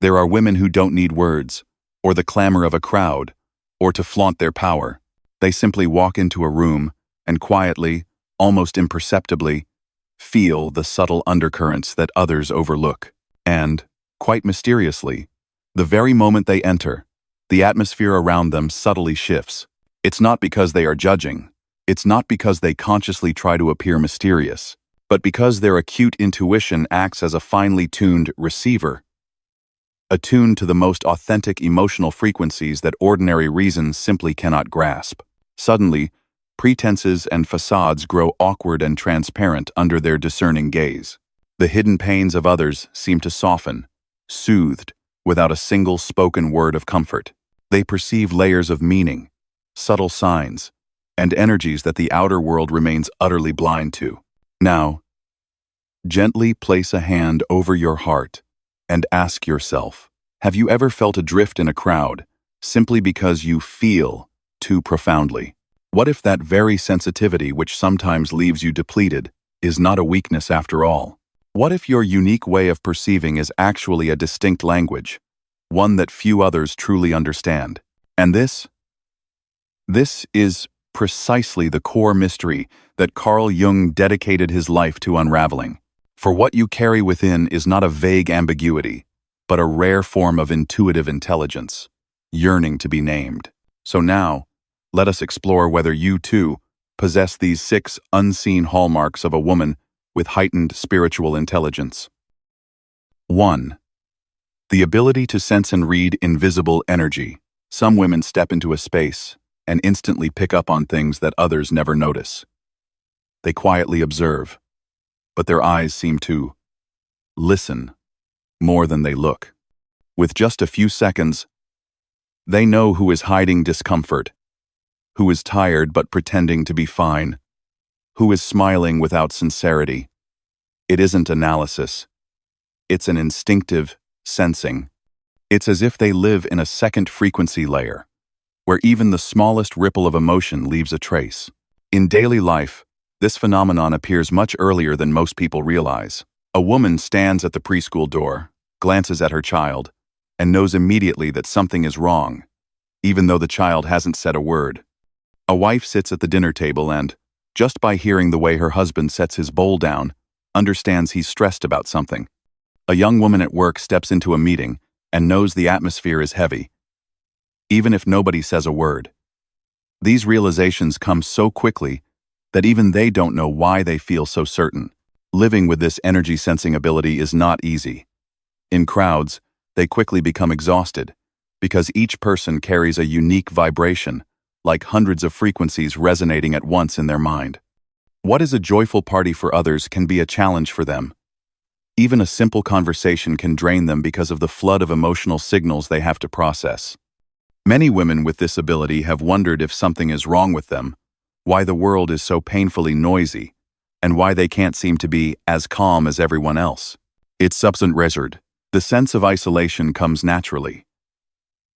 There are women who don't need words, or the clamor of a crowd, or to flaunt their power. They simply walk into a room and quietly, almost imperceptibly, feel the subtle undercurrents that others overlook. And, quite mysteriously, the very moment they enter, the atmosphere around them subtly shifts. It's not because they are judging. It's not because they consciously try to appear mysterious, but because their acute intuition acts as a finely tuned receiver, attuned to the most authentic emotional frequencies that ordinary reason simply cannot grasp. Suddenly, pretenses and facades grow awkward and transparent under their discerning gaze. The hidden pains of others seem to soften, soothed, without a single spoken word of comfort. They perceive layers of meaning, subtle signs, and energies that the outer world remains utterly blind to. Now, gently place a hand over your heart and ask yourself, have you ever felt adrift in a crowd simply because you feel too profoundly? What if that very sensitivity which sometimes leaves you depleted is not a weakness after all? What if your unique way of perceiving is actually a distinct language, one that few others truly understand? And this is precisely the core mystery that Carl Jung dedicated his life to unraveling. For what you carry within is not a vague ambiguity, but a rare form of intuitive intelligence, yearning to be named. So now, let us explore whether you, too, possess these 6 unseen hallmarks of a woman with heightened spiritual intelligence. 1. The ability to sense and read invisible energy. Some women step into a space and instantly pick up on things that others never notice. They quietly observe, but their eyes seem to listen more than they look. With just a few seconds, they know who is hiding discomfort, who is tired but pretending to be fine, who is smiling without sincerity. It isn't analysis. It's an instinctive sensing. It's as if they live in a second frequency layer, where even the smallest ripple of emotion leaves a trace. In daily life, this phenomenon appears much earlier than most people realize. A woman stands at the preschool door, glances at her child, and knows immediately that something is wrong, even though the child hasn't said a word. A wife sits at the dinner table and, just by hearing the way her husband sets his bowl down, understands he's stressed about something. A young woman at work steps into a meeting and knows the atmosphere is heavy, even if nobody says a word. These realizations come so quickly that even they don't know why they feel so certain. Living with this energy-sensing ability is not easy. In crowds, they quickly become exhausted, because each person carries a unique vibration, like hundreds of frequencies resonating at once in their mind. What is a joyful party for others can be a challenge for them. Even a simple conversation can drain them because of the flood of emotional signals they have to process. Many women with this ability have wondered if something is wrong with them, why the world is so painfully noisy, and why they can't seem to be as calm as everyone else. It's subtly. The sense of isolation comes naturally.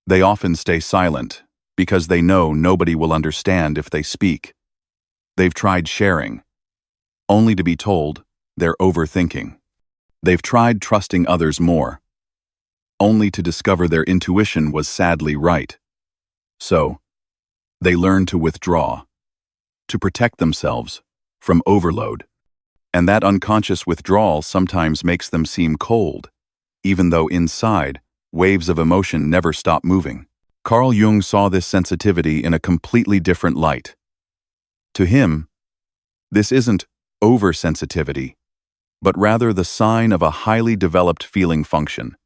They often stay silent because they know nobody will understand if they speak. They've tried sharing, only to be told they're overthinking. They've tried trusting others more, only to discover their intuition was sadly right. So, they learn to withdraw, to protect themselves from overload. And that unconscious withdrawal sometimes makes them seem cold, even though inside, waves of emotion never stop moving. Carl Jung saw this sensitivity in a completely different light. To him, this isn't oversensitivity, but rather the sign of a highly developed feeling function,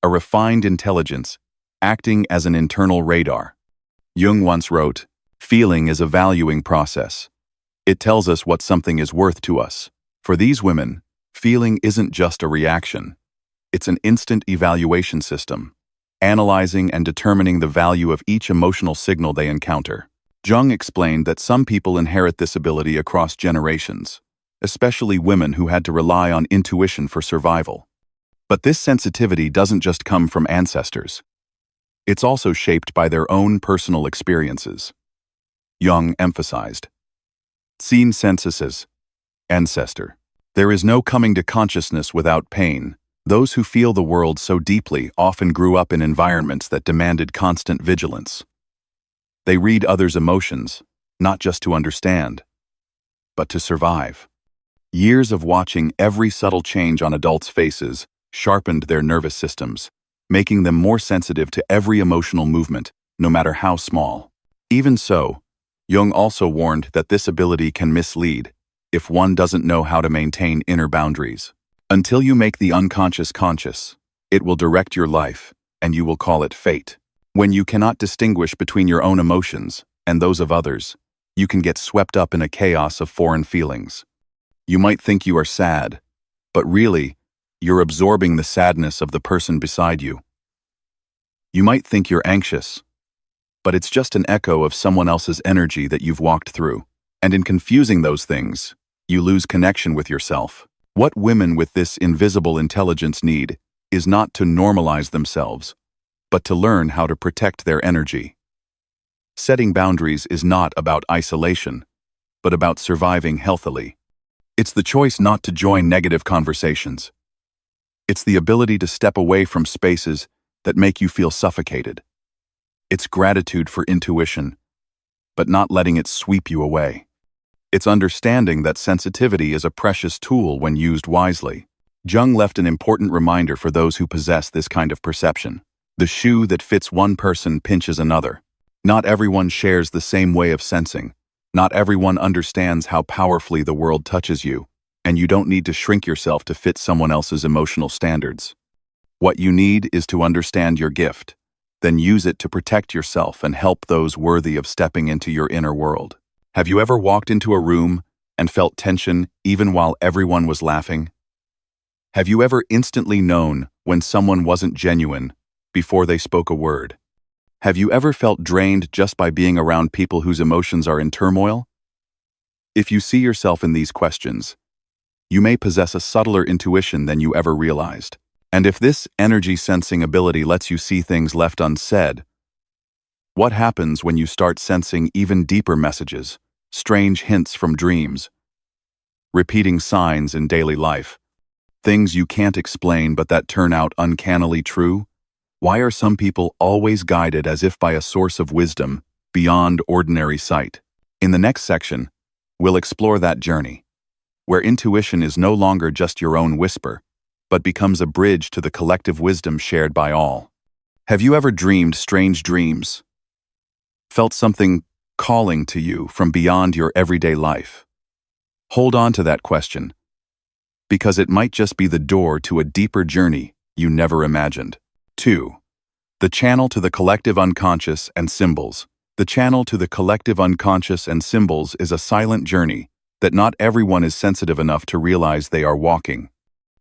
a refined intelligence acting as an internal radar. Jung once wrote, "Feeling is a valuing process. It tells us what something is worth to us." For these women, feeling isn't just a reaction. It's an instant evaluation system, analyzing and determining the value of each emotional signal they encounter. Jung explained that some people inherit this ability across generations, especially women who had to rely on intuition for survival. But this sensitivity doesn't just come from ancestors. It's also shaped by their own personal experiences. Jung emphasized, "Seen senses, ancestor. There is no coming to consciousness without pain, Those who feel the world so deeply often grew up in environments that demanded constant vigilance. They read others' emotions, not just to understand, but to survive. Years of watching every subtle change on adults' faces sharpened their nervous systems, making them more sensitive to every emotional movement, no matter how small. Even so, Jung also warned that this ability can mislead if one doesn't know how to maintain inner boundaries. Until you make the unconscious conscious, it will direct your life, and you will call it fate. When you cannot distinguish between your own emotions and those of others, you can get swept up in a chaos of foreign feelings. You might think you are sad, but really, you're absorbing the sadness of the person beside you. You might think you're anxious, but it's just an echo of someone else's energy that you've walked through. And in confusing those things, you lose connection with yourself. What women with this invisible intelligence need is not to normalize themselves, but to learn how to protect their energy. Setting boundaries is not about isolation, but about surviving healthily. It's the choice not to join negative conversations. It's the ability to step away from spaces that make you feel suffocated. It's gratitude for intuition, but not letting it sweep you away. It's understanding that sensitivity is a precious tool when used wisely. Jung left an important reminder for those who possess this kind of perception. The shoe that fits one person pinches another. Not everyone shares the same way of sensing. Not everyone understands how powerfully the world touches you, and you don't need to shrink yourself to fit someone else's emotional standards. What you need is to understand your gift, then use it to protect yourself and help those worthy of stepping into your inner world. Have you ever walked into a room and felt tension even while everyone was laughing? Have you ever instantly known when someone wasn't genuine before they spoke a word? Have you ever felt drained just by being around people whose emotions are in turmoil? If you see yourself in these questions, you may possess a subtler intuition than you ever realized. And if this energy-sensing ability lets you see things left unsaid, what happens when you start sensing even deeper messages, strange hints from dreams, repeating signs in daily life, things you can't explain but that turn out uncannily true? Why are some people always guided as if by a source of wisdom beyond ordinary sight? In the next section, we'll explore that journey, where intuition is no longer just your own whisper, but becomes a bridge to the collective wisdom shared by all. Have you ever dreamed strange dreams? Felt something calling to you from beyond your everyday life? Hold on to that question, because it might just be the door to a deeper journey you never imagined. 2. The channel to the collective unconscious and symbols. The channel to the collective unconscious and symbols is a silent journey that not everyone is sensitive enough to realize they are walking.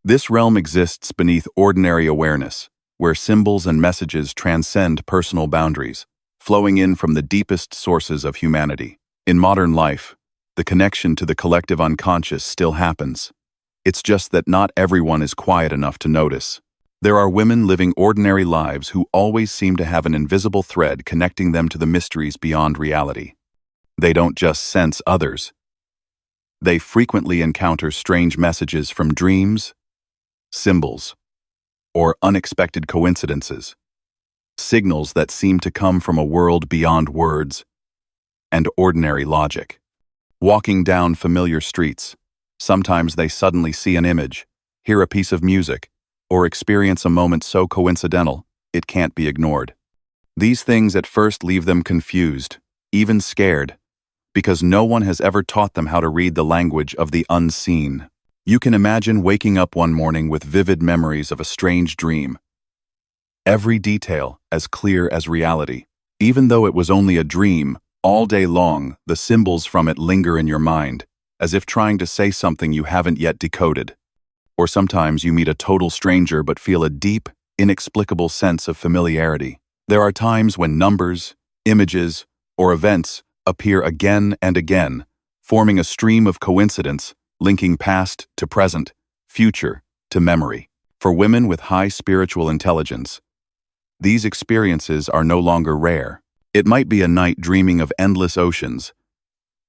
This realm exists beneath ordinary awareness, where symbols and messages transcend personal boundaries, flowing in from the deepest sources of humanity. In modern life, the connection to the collective unconscious still happens. It's just that not everyone is quiet enough to notice. There are women living ordinary lives who always seem to have an invisible thread connecting them to the mysteries beyond reality. They don't just sense others. They frequently encounter strange messages from dreams, symbols, or unexpected coincidences, signals that seem to come from a world beyond words and ordinary logic. Walking down familiar streets, sometimes they suddenly see an image, hear a piece of music, or experience a moment so coincidental it can't be ignored. These things at first leave them confused, even scared, because no one has ever taught them how to read the language of the unseen. You can imagine waking up one morning with vivid memories of a strange dream. Every detail as clear as reality. Even though it was only a dream, all day long, the symbols from it linger in your mind, as if trying to say something you haven't yet decoded. Or sometimes you meet a total stranger but feel a deep, inexplicable sense of familiarity. There are times when numbers, images, or events appear again and again, forming a stream of coincidence, linking past to present, future to memory. For women with high spiritual intelligence, these experiences are no longer rare. It might be a night dreaming of endless oceans,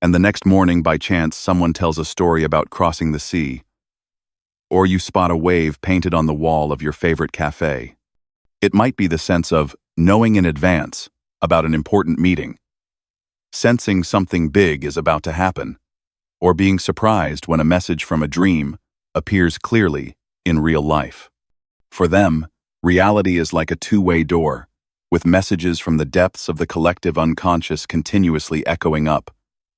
and the next morning by chance someone tells a story about crossing the sea, or you spot a wave painted on the wall of your favorite cafe. It might be the sense of knowing in advance about an important meeting, sensing something big is about to happen, or being surprised when a message from a dream appears clearly in real life. For them, reality is like a two-way door, with messages from the depths of the collective unconscious continuously echoing up,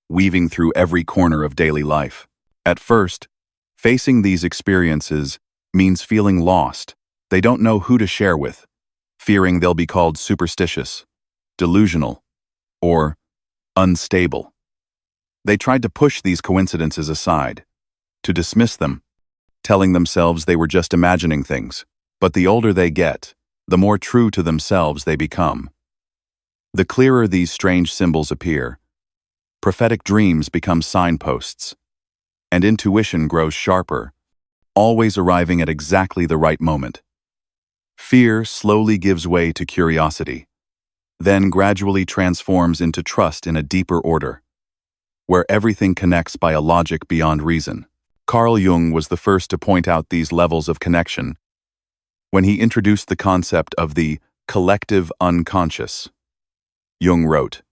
weaving through every corner of daily life. At first, facing these experiences means feeling lost. They don't know who to share with, fearing they'll be called superstitious, delusional, or unstable. They tried to push these coincidences aside, to dismiss them, telling themselves they were just imagining things. But the older they get, the more true to themselves they become. The clearer these strange symbols appear, prophetic dreams become signposts, and intuition grows sharper, always arriving at exactly the right moment. Fear slowly gives way to curiosity, then gradually transforms into trust in a deeper order, where everything connects by a logic beyond reason. Carl Jung was the first to point out these levels of connection when he introduced the concept of the collective unconscious. Jung wrote,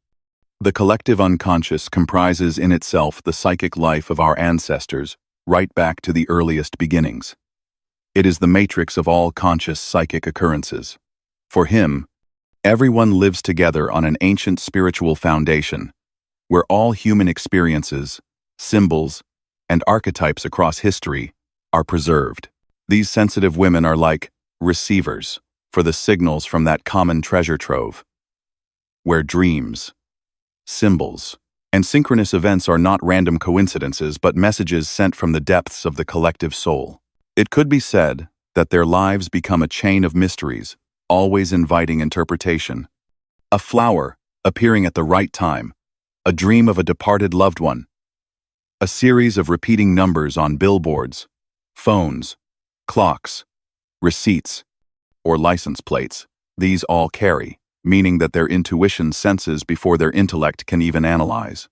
"The collective unconscious comprises in itself the psychic life of our ancestors right back to the earliest beginnings. It is the matrix of all conscious psychic occurrences. For him, everyone lives together on an ancient spiritual foundation, where all human experiences, symbols, and archetypes across history are preserved. These sensitive women are like receivers for the signals from that common treasure trove, where dreams, symbols, and synchronous events are not random coincidences but messages sent from the depths of the collective soul. It could be said that their lives become a chain of mysteries, always inviting interpretation. A flower appearing at the right time, a dream of a departed loved one, a series of repeating numbers on billboards, phones, clocks, receipts, or license plates. These all carry, meaning that their intuition senses before their intellect can even analyze.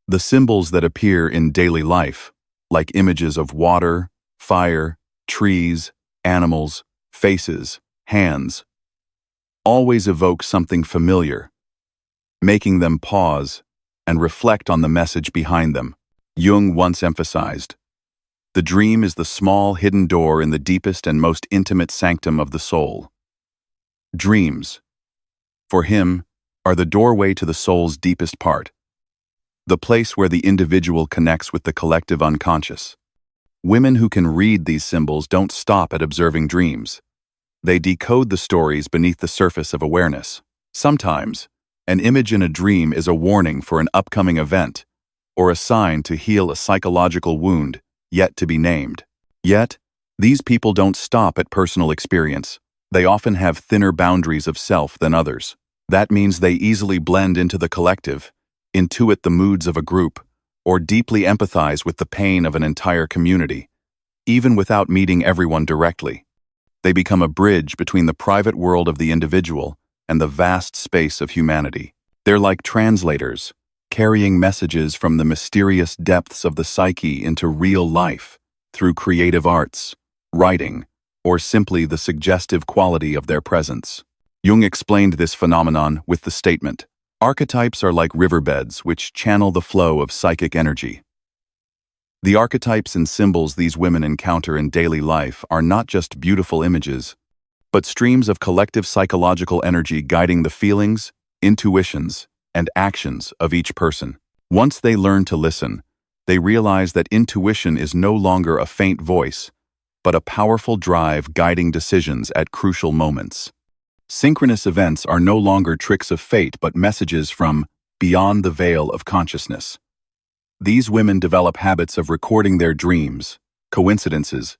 The symbols that appear in daily life, like images of water, fire, trees, animals, faces, hands, always evoke something familiar, making them pause and reflect on the message behind them. Jung once emphasized, "The dream is the small hidden door in the deepest and most intimate sanctum of the soul." Dreams, for him, are the doorway to the soul's deepest part, the place where the individual connects with the collective unconscious. Women who can read these symbols don't stop at observing dreams. They decode the stories beneath the surface of awareness. Sometimes, an image in a dream is a warning for an upcoming event, or a sign to heal a psychological wound yet to be named. Yet, these people don't stop at personal experience. They often have thinner boundaries of self than others. That means they easily blend into the collective, intuit the moods of a group, or deeply empathize with the pain of an entire community, even without meeting everyone directly. They become a bridge between the private world of the individual and the vast space of humanity. They're like translators, carrying messages from the mysterious depths of the psyche into real life through creative arts, writing, or simply the suggestive quality of their presence. Jung explained this phenomenon with the statement, "Archetypes are like riverbeds which channel the flow of psychic energy." The archetypes and symbols these women encounter in daily life are not just beautiful images, but streams of collective psychological energy guiding the feelings, intuitions, and actions of each person. Once they learn to listen, they realize that intuition is no longer a faint voice, but a powerful drive guiding decisions at crucial moments. Synchronous events are no longer tricks of fate but messages from beyond the veil of consciousness. These women develop habits of recording their dreams, coincidences,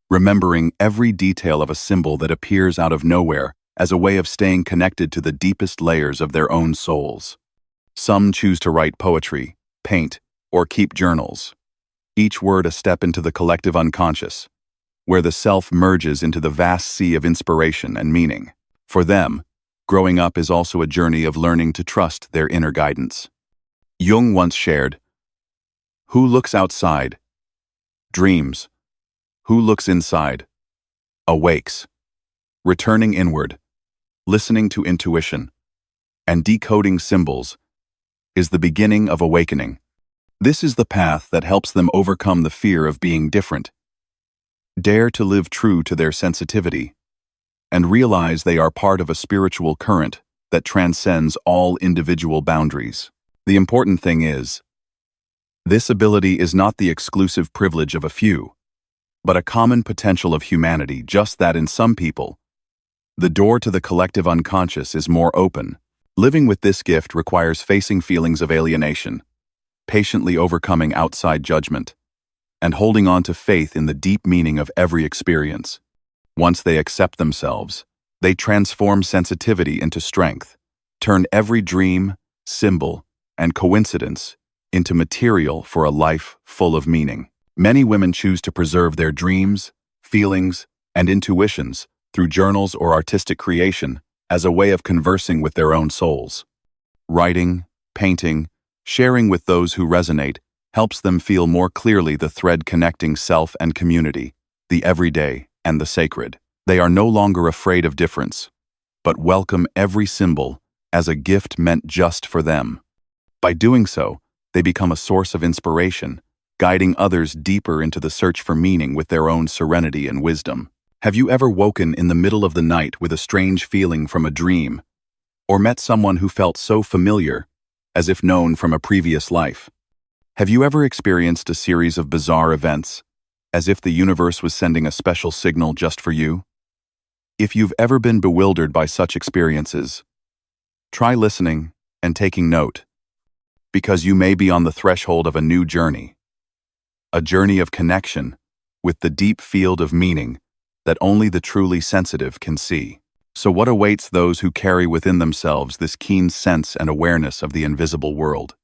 remembering every detail of a symbol that appears out of nowhere as a way of staying connected to the deepest layers of their own souls. Some choose to write poetry, paint, or keep journals, each word a step into the collective unconscious, where the self merges into the vast sea of inspiration and meaning. For them, growing up is also a journey of learning to trust their inner guidance. Jung once shared, "Who looks outside, dreams, Who looks inside, awakes, returning inward, listening to intuition, and decoding symbols is the beginning of awakening. This is the path that helps them overcome the fear of being different, dare to live true to their sensitivity, and realize they are part of a spiritual current that transcends all individual boundaries. The important thing is, this ability is not the exclusive privilege of a few, but a common potential of humanity, just that in some people, the door to the collective unconscious is more open. Living with this gift requires facing feelings of alienation, patiently overcoming outside judgment, and holding on to faith in the deep meaning of every experience. Once they accept themselves, they transform sensitivity into strength, turn every dream, symbol, and coincidence into material for a life full of meaning. Many women choose to preserve their dreams, feelings, and intuitions through journals or artistic creation as a way of conversing with their own souls. Writing, painting, sharing with those who resonate helps them feel more clearly the thread connecting self and community, the everyday and the sacred. They are no longer afraid of difference, but welcome every symbol as a gift meant just for them. By doing so, they become a source of inspiration, guiding others deeper into the search for meaning with their own serenity and wisdom. Have you ever woken in the middle of the night with a strange feeling from a dream, or met someone who felt so familiar, as if known from a previous life? Have you ever experienced a series of bizarre events, as if the universe was sending a special signal just for you? If you've ever been bewildered by such experiences, try listening and taking note, because you may be on the threshold of a new journey, a journey of connection with the deep field of meaning that only the truly sensitive can see. So what awaits those who carry within themselves this keen sense and awareness of the invisible world?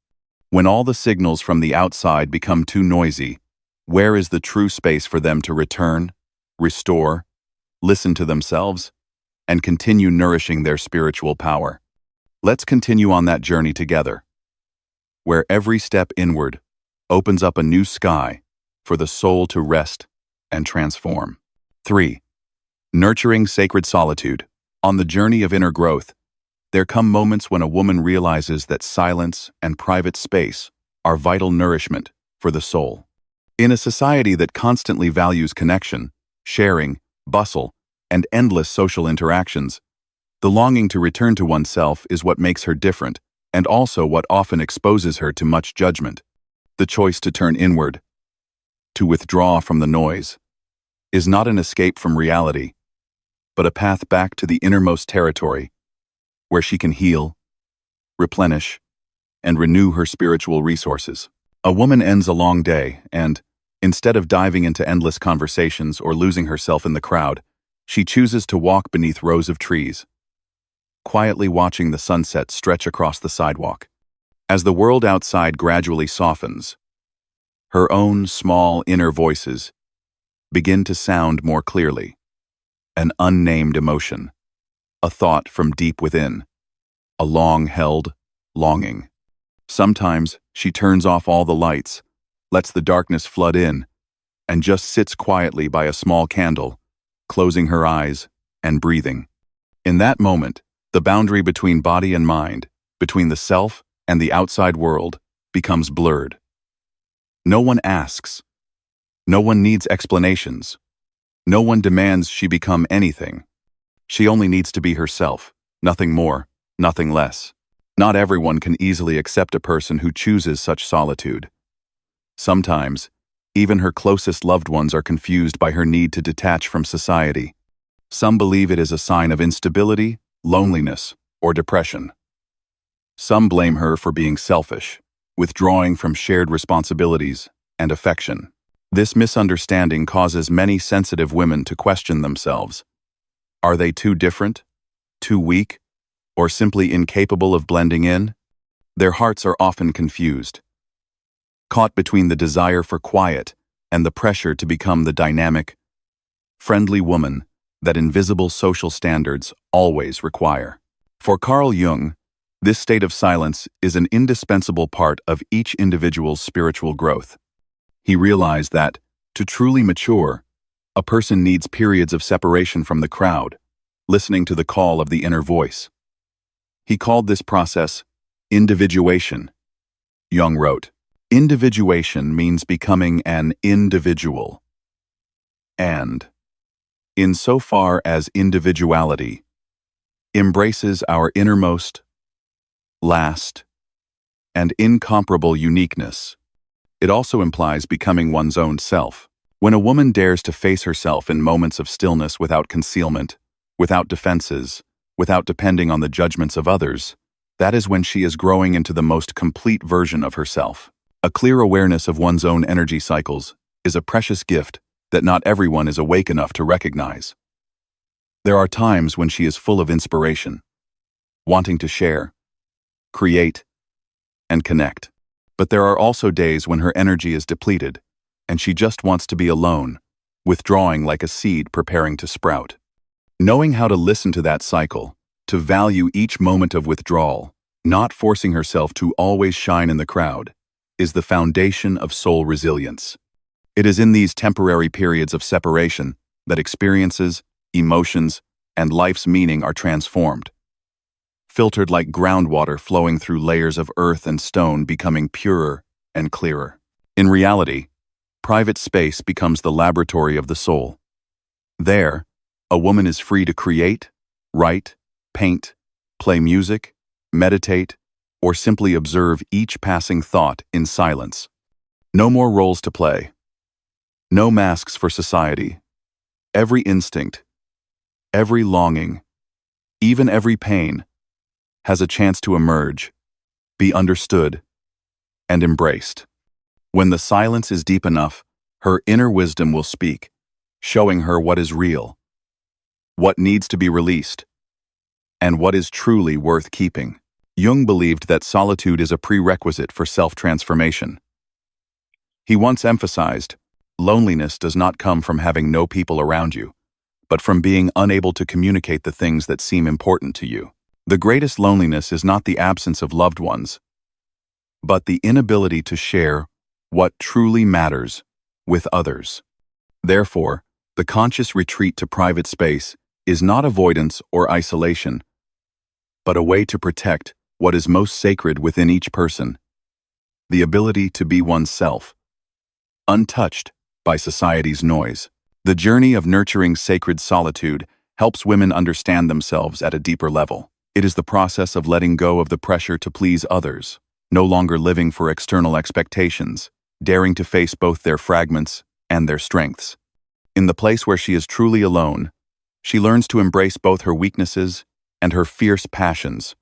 When all the signals from the outside become too noisy, where is the true space for them to return, restore, listen to themselves, and continue nourishing their spiritual power? Let's continue on that journey together, where every step inward opens up a new sky for the soul to rest and transform. 3. Nurturing sacred solitude. On the journey of inner growth, there come moments when a woman realizes that silence and private space are vital nourishment for the soul. In a society that constantly values connection, sharing, bustle, and endless social interactions, the longing to return to oneself is what makes her different, and also what often exposes her to much judgment. The choice to turn inward, to withdraw from the noise, is not an escape from reality, but a path back to the innermost territory, where she can heal, replenish, and renew her spiritual resources. A woman ends a long day, and, instead of diving into endless conversations or losing herself in the crowd, she chooses to walk beneath rows of trees, quietly watching the sunset stretch across the sidewalk. As the world outside gradually softens, her own small inner voices begin to sound more clearly. An unnamed emotion, a thought from deep within, a long-held longing. Sometimes she turns off all the lights, lets the darkness flood in, and just sits quietly by a small candle, closing her eyes and breathing. In that moment, the boundary between body and mind, between the self and the outside world, becomes blurred. No one asks. No one needs explanations. No one demands she become anything. She only needs to be herself, nothing more, nothing less. Not everyone can easily accept a person who chooses such solitude. Sometimes, even her closest loved ones are confused by her need to detach from society. Some believe it is a sign of instability, loneliness, or depression. Some blame her for being selfish, withdrawing from shared responsibilities and affection. This misunderstanding causes many sensitive women to question themselves. Are they too different, too weak, or simply incapable of blending in? Their hearts are often confused, caught between the desire for quiet and the pressure to become the dynamic, friendly woman that invisible social standards always require. For Carl Jung, this state of silence is an indispensable part of each individual's spiritual growth. He realized that, to truly mature, A person needs periods of separation from the crowd, listening to the call of the inner voice. He called this process individuation. Jung wrote, "Individuation means becoming an individual. And, insofar as individuality embraces our innermost, last, and incomparable uniqueness, it also implies becoming one's own self. When a woman dares to face herself in moments of stillness without concealment, without defenses, without depending on the judgments of others, that is when she is growing into the most complete version of herself. A clear awareness of one's own energy cycles is a precious gift that not everyone is awake enough to recognize. There are times when she is full of inspiration, wanting to share, create, and connect. But there are also days when her energy is depleted, and she just wants to be alone, withdrawing like a seed preparing to sprout. Knowing how to listen to that cycle, to value each moment of withdrawal, not forcing herself to always shine in the crowd, is the foundation of soul resilience. It is in these temporary periods of separation that experiences, emotions, and life's meaning are transformed, filtered like groundwater flowing through layers of earth and stone, becoming purer and clearer. In reality, private space becomes the laboratory of the soul. There, a woman is free to create, write, paint, play music, meditate, or simply observe each passing thought in silence. No more roles to play. No masks for society. Every instinct, every longing, even every pain, has a chance to emerge, be understood, and embraced. When the silence is deep enough, her inner wisdom will speak, showing her what is real, what needs to be released, and what is truly worth keeping. Jung believed that solitude is a prerequisite for self-transformation. He once emphasized, loneliness does not come from having no people around you, but from being unable to communicate the things that seem important to you. The greatest loneliness is not the absence of loved ones, but the inability to share what truly matters with others. Therefore, the conscious retreat to private space is not avoidance or isolation, but a way to protect what is most sacred within each person, the ability to be oneself, untouched by society's noise. The journey of nurturing sacred solitude helps women understand themselves at a deeper level. It is the process of letting go of the pressure to please others, no longer living for external expectations, daring to face both their fragments and their strengths. In the place where she is truly alone, she learns to embrace both her weaknesses and her fierce passions,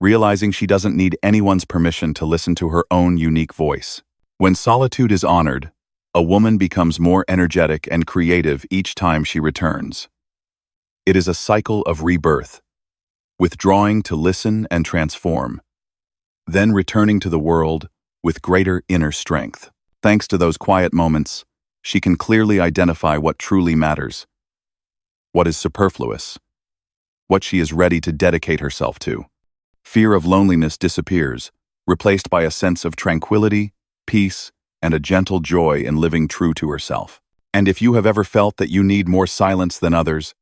realizing she doesn't need anyone's permission to listen to her own unique voice. When solitude is honored, a woman becomes more energetic and creative each time she returns. It is a cycle of rebirth, withdrawing to listen and transform, then returning to the world with greater inner strength. Thanks to those quiet moments, she can clearly identify what truly matters, what is superfluous, what she is ready to dedicate herself to. Fear of loneliness disappears, replaced by a sense of tranquility, peace, and a gentle joy in living true to herself. And if you have ever felt that you need more silence than others,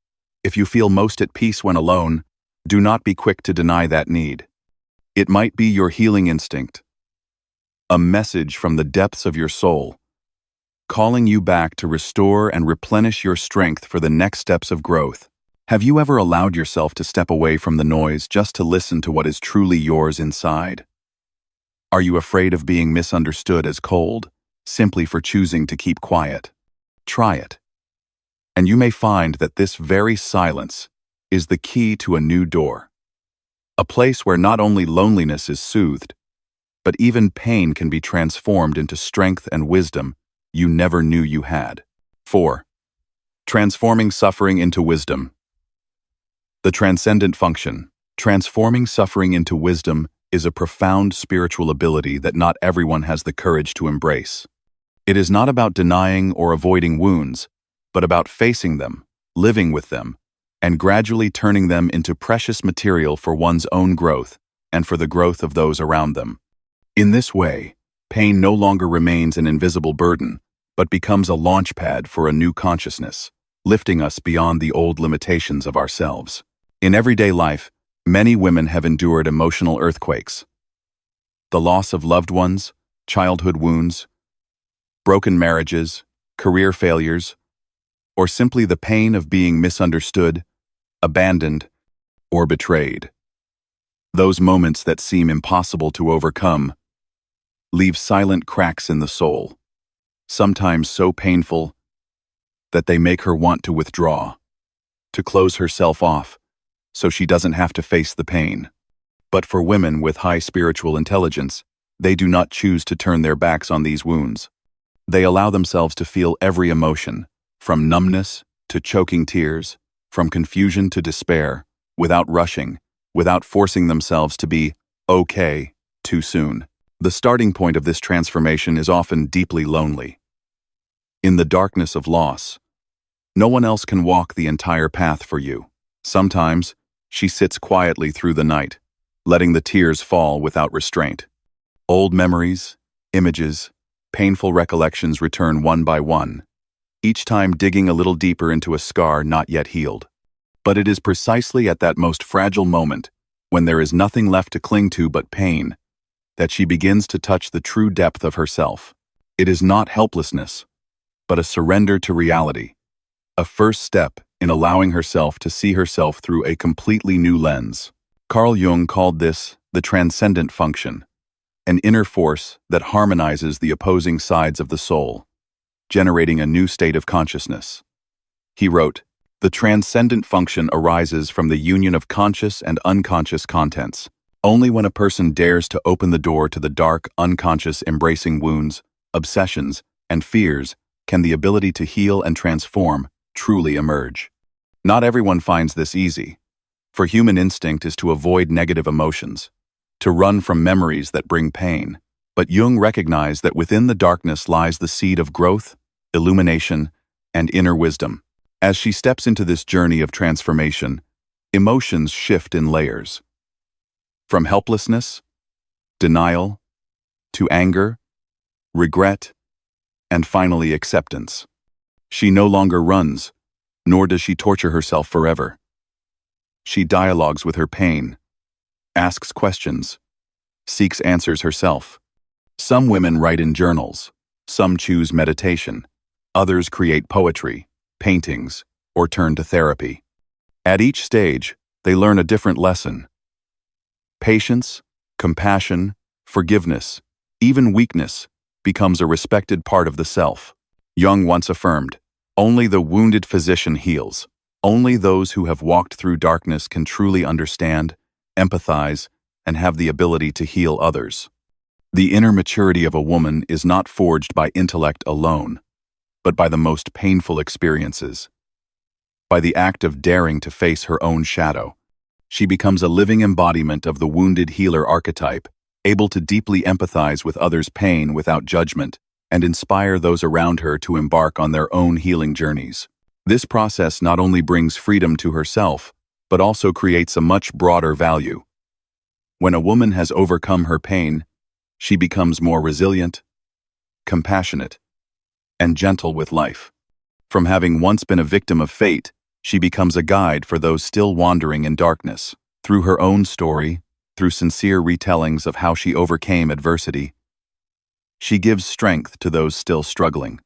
if you feel most at peace when alone, do not be quick to deny that need. It might be your healing instinct, a message from the depths of your soul, calling you back to restore and replenish your strength for the next steps of growth. Have you ever allowed yourself to step away from the noise just to listen to what is truly yours inside? Are you afraid of being misunderstood as cold, simply for choosing to keep quiet? Try it. And you may find that this very silence is the key to a new door. A place where not only loneliness is soothed, but even pain can be transformed into strength and wisdom you never knew you had. 4. Transforming suffering into wisdom. The transcendent function. Transforming suffering into wisdom is a profound spiritual ability that not everyone has the courage to embrace. It is not about denying or avoiding wounds, but about facing them, living with them, and gradually turning them into precious material for one's own growth and for the growth of those around them. In this way, pain no longer remains an invisible burden, but becomes a launch pad for a new consciousness, lifting us beyond the old limitations of ourselves. In everyday life, many women have endured emotional earthquakes. The loss of loved ones, childhood wounds, broken marriages, career failures, or simply the pain of being misunderstood, abandoned, or betrayed. Those moments that seem impossible to overcome leave silent cracks in the soul, sometimes so painful that they make her want to withdraw, to close herself off so she doesn't have to face the pain. But for women with high spiritual intelligence, they do not choose to turn their backs on these wounds. They allow themselves to feel every emotion, from numbness to choking tears, from confusion to despair, without rushing, without forcing themselves to be okay too soon. The starting point of this transformation is often deeply lonely. In the darkness of loss, no one else can walk the entire path for you. Sometimes, she sits quietly through the night, letting the tears fall without restraint. Old memories, images, painful recollections return one by one, each time digging a little deeper into a scar not yet healed. But it is precisely at that most fragile moment, when there is nothing left to cling to but pain, that she begins to touch the true depth of herself. It is not helplessness, but a surrender to reality, a first step in allowing herself to see herself through a completely new lens. Carl Jung called this the transcendent function, an inner force that harmonizes the opposing sides of the soul, generating a new state of consciousness. He wrote, "The transcendent function arises from the union of conscious and unconscious contents. Only when a person dares to open the door to the dark, unconscious, embracing wounds, obsessions, and fears can the ability to heal and transform truly emerge." Not everyone finds this easy, for human instinct is to avoid negative emotions, to run from memories that bring pain. But Jung recognized that within the darkness lies the seed of growth, illumination, and inner wisdom. As she steps into this journey of transformation, emotions shift in layers. From helplessness, denial, to anger, regret, and finally acceptance. She no longer runs, nor does she torture herself forever. She dialogues with her pain, asks questions, seeks answers herself. Some women write in journals, some choose meditation, others create poetry, paintings, or turn to therapy. At each stage, they learn a different lesson. Patience, compassion, forgiveness, even weakness becomes a respected part of the self. Jung once affirmed, "Only the wounded physician heals. Only those who have walked through darkness can truly understand, empathize, and have the ability to heal others." The inner maturity of a woman is not forged by intellect alone, but by the most painful experiences. By the act of daring to face her own shadow, she becomes a living embodiment of the wounded healer archetype, able to deeply empathize with others' pain without judgment, and inspire those around her to embark on their own healing journeys. This process not only brings freedom to herself, but also creates a much broader value. When a woman has overcome her pain, she becomes more resilient, compassionate, and gentle with life. From having once been a victim of fate, she becomes a guide for those still wandering in darkness. Through her own story, through sincere retellings of how she overcame adversity, she gives strength to those still struggling.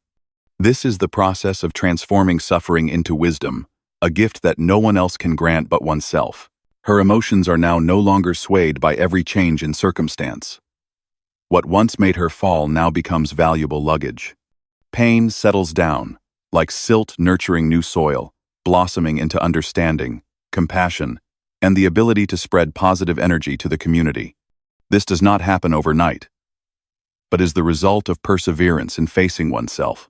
This is the process of transforming suffering into wisdom, a gift that no one else can grant but oneself. Her emotions are now no longer swayed by every change in circumstance. What once made her fall now becomes valuable luggage. Pain settles down, like silt nurturing new soil, blossoming into understanding, compassion, and the ability to spread positive energy to the community. This does not happen overnight, but is the result of perseverance in facing oneself.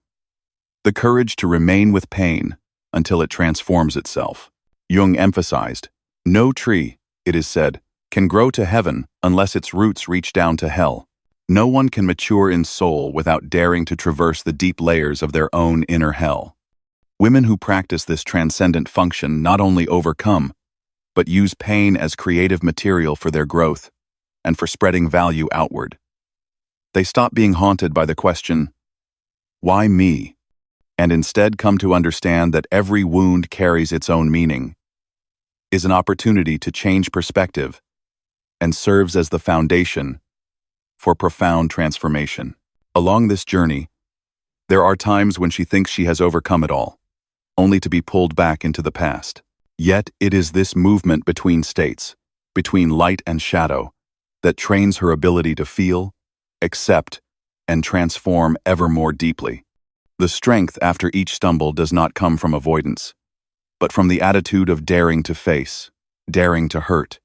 The courage to remain with pain until it transforms itself. Jung emphasized, "No tree, it is said, can grow to heaven unless its roots reach down to hell." No one can mature in soul without daring to traverse the deep layers of their own inner hell. Women who practice this transcendent function not only overcome, but use pain as creative material for their growth and for spreading value outward. They stop being haunted by the question, Why me? And instead come to understand that every wound carries its own meaning, is an opportunity to change perspective and serves as the foundation for profound transformation. Along this journey, there are times when she thinks she has overcome it all, only to be pulled back into the past. Yet it is this movement between states, between light and shadow, that trains her ability to feel, accept, and transform ever more deeply. The strength after each stumble does not come from avoidance, but from the attitude of daring to face, daring to hurt,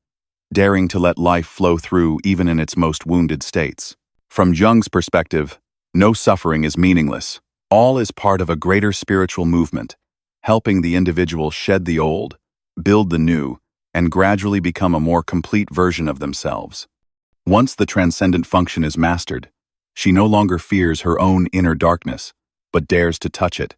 daring to let life flow through even in its most wounded states. From Jung's perspective, no suffering is meaningless. All is part of a greater spiritual movement, helping the individual shed the old, build the new, and gradually become a more complete version of themselves. Once the transcendent function is mastered, she no longer fears her own inner darkness, but dares to touch it,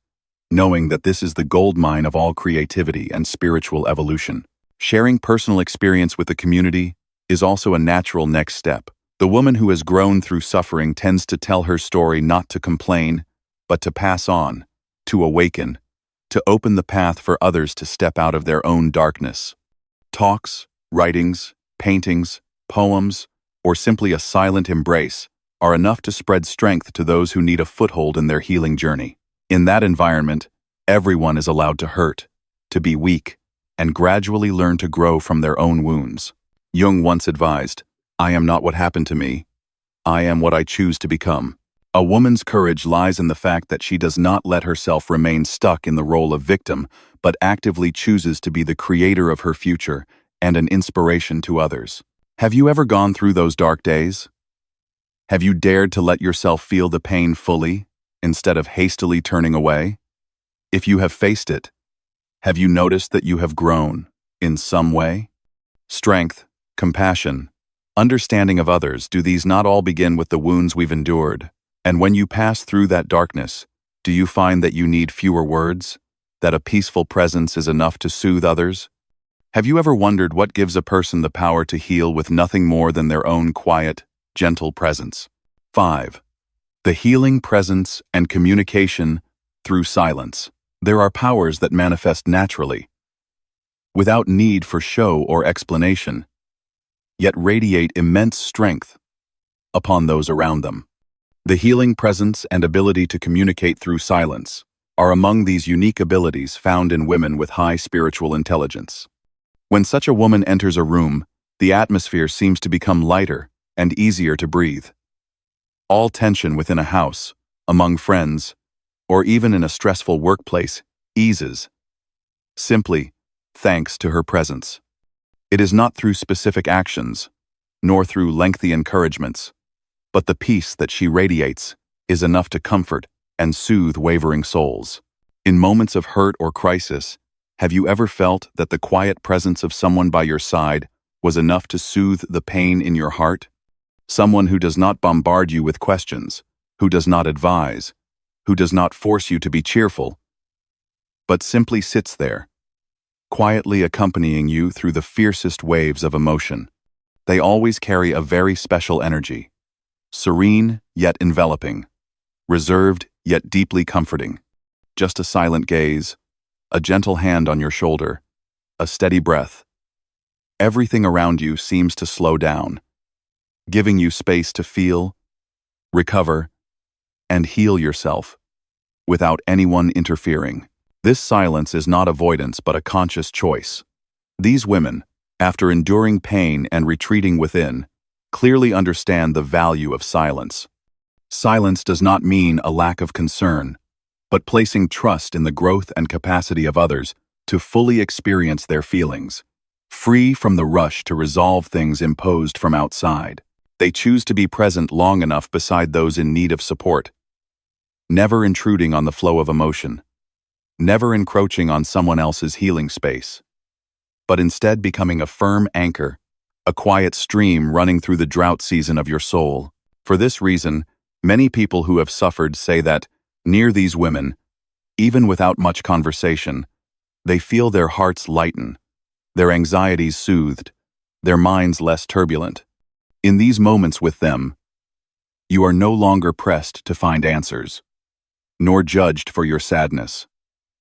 knowing that this is the gold mine of all creativity and spiritual evolution. Sharing personal experience with the community is also a natural next step. The woman who has grown through suffering tends to tell her story not to complain, but to pass on, to awaken, to open the path for others to step out of their own darkness. Talks, writings, paintings, poems, or simply a silent embrace are enough to spread strength to those who need a foothold in their healing journey. In that environment, everyone is allowed to hurt, to be weak, and gradually learn to grow from their own wounds. Jung once advised, "I am not what happened to me. I am what I choose to become." A woman's courage lies in the fact that she does not let herself remain stuck in the role of victim, but actively chooses to be the creator of her future and an inspiration to others. Have you ever gone through those dark days? Have you dared to let yourself feel the pain fully, instead of hastily turning away? If you have faced it, have you noticed that you have grown, in some way? Strength, compassion, understanding of others, do these not all begin with the wounds we've endured? And when you pass through that darkness, do you find that you need fewer words, that a peaceful presence is enough to soothe others? Have you ever wondered what gives a person the power to heal with nothing more than their own quiet, gentle presence? 5. The healing presence and communication through silence. There are powers that manifest naturally, without need for show or explanation, yet radiate immense strength upon those around them. The healing presence and ability to communicate through silence are among these unique abilities found in women with high spiritual intelligence. When such a woman enters a room, the atmosphere seems to become lighter and easier to breathe. All tension within a house, among friends, or even in a stressful workplace eases, simply thanks to her presence. It is not through specific actions, nor through lengthy encouragements, but the peace that she radiates is enough to comfort and soothe wavering souls. In moments of hurt or crisis, have you ever felt that the quiet presence of someone by your side was enough to soothe the pain in your heart? Someone who does not bombard you with questions, who does not advise, who does not force you to be cheerful, but simply sits there, quietly accompanying you through the fiercest waves of emotion. They always carry a very special energy, serene yet enveloping, reserved yet deeply comforting. Just a silent gaze, a gentle hand on your shoulder, a steady breath. Everything around you seems to slow down, giving you space to feel, recover, and heal yourself without anyone interfering. This silence is not avoidance but a conscious choice. These women, after enduring pain and retreating within, clearly understand the value of silence. Silence does not mean a lack of concern, but placing trust in the growth and capacity of others to fully experience their feelings, free from the rush to resolve things imposed from outside. They choose to be present long enough beside those in need of support, never intruding on the flow of emotion, never encroaching on someone else's healing space, but instead becoming a firm anchor, a quiet stream running through the drought season of your soul. For this reason, many people who have suffered say that, near these women, even without much conversation, they feel their hearts lighten, their anxieties soothed, their minds less turbulent. In these moments with them, you are no longer pressed to find answers. nor judged for your sadness,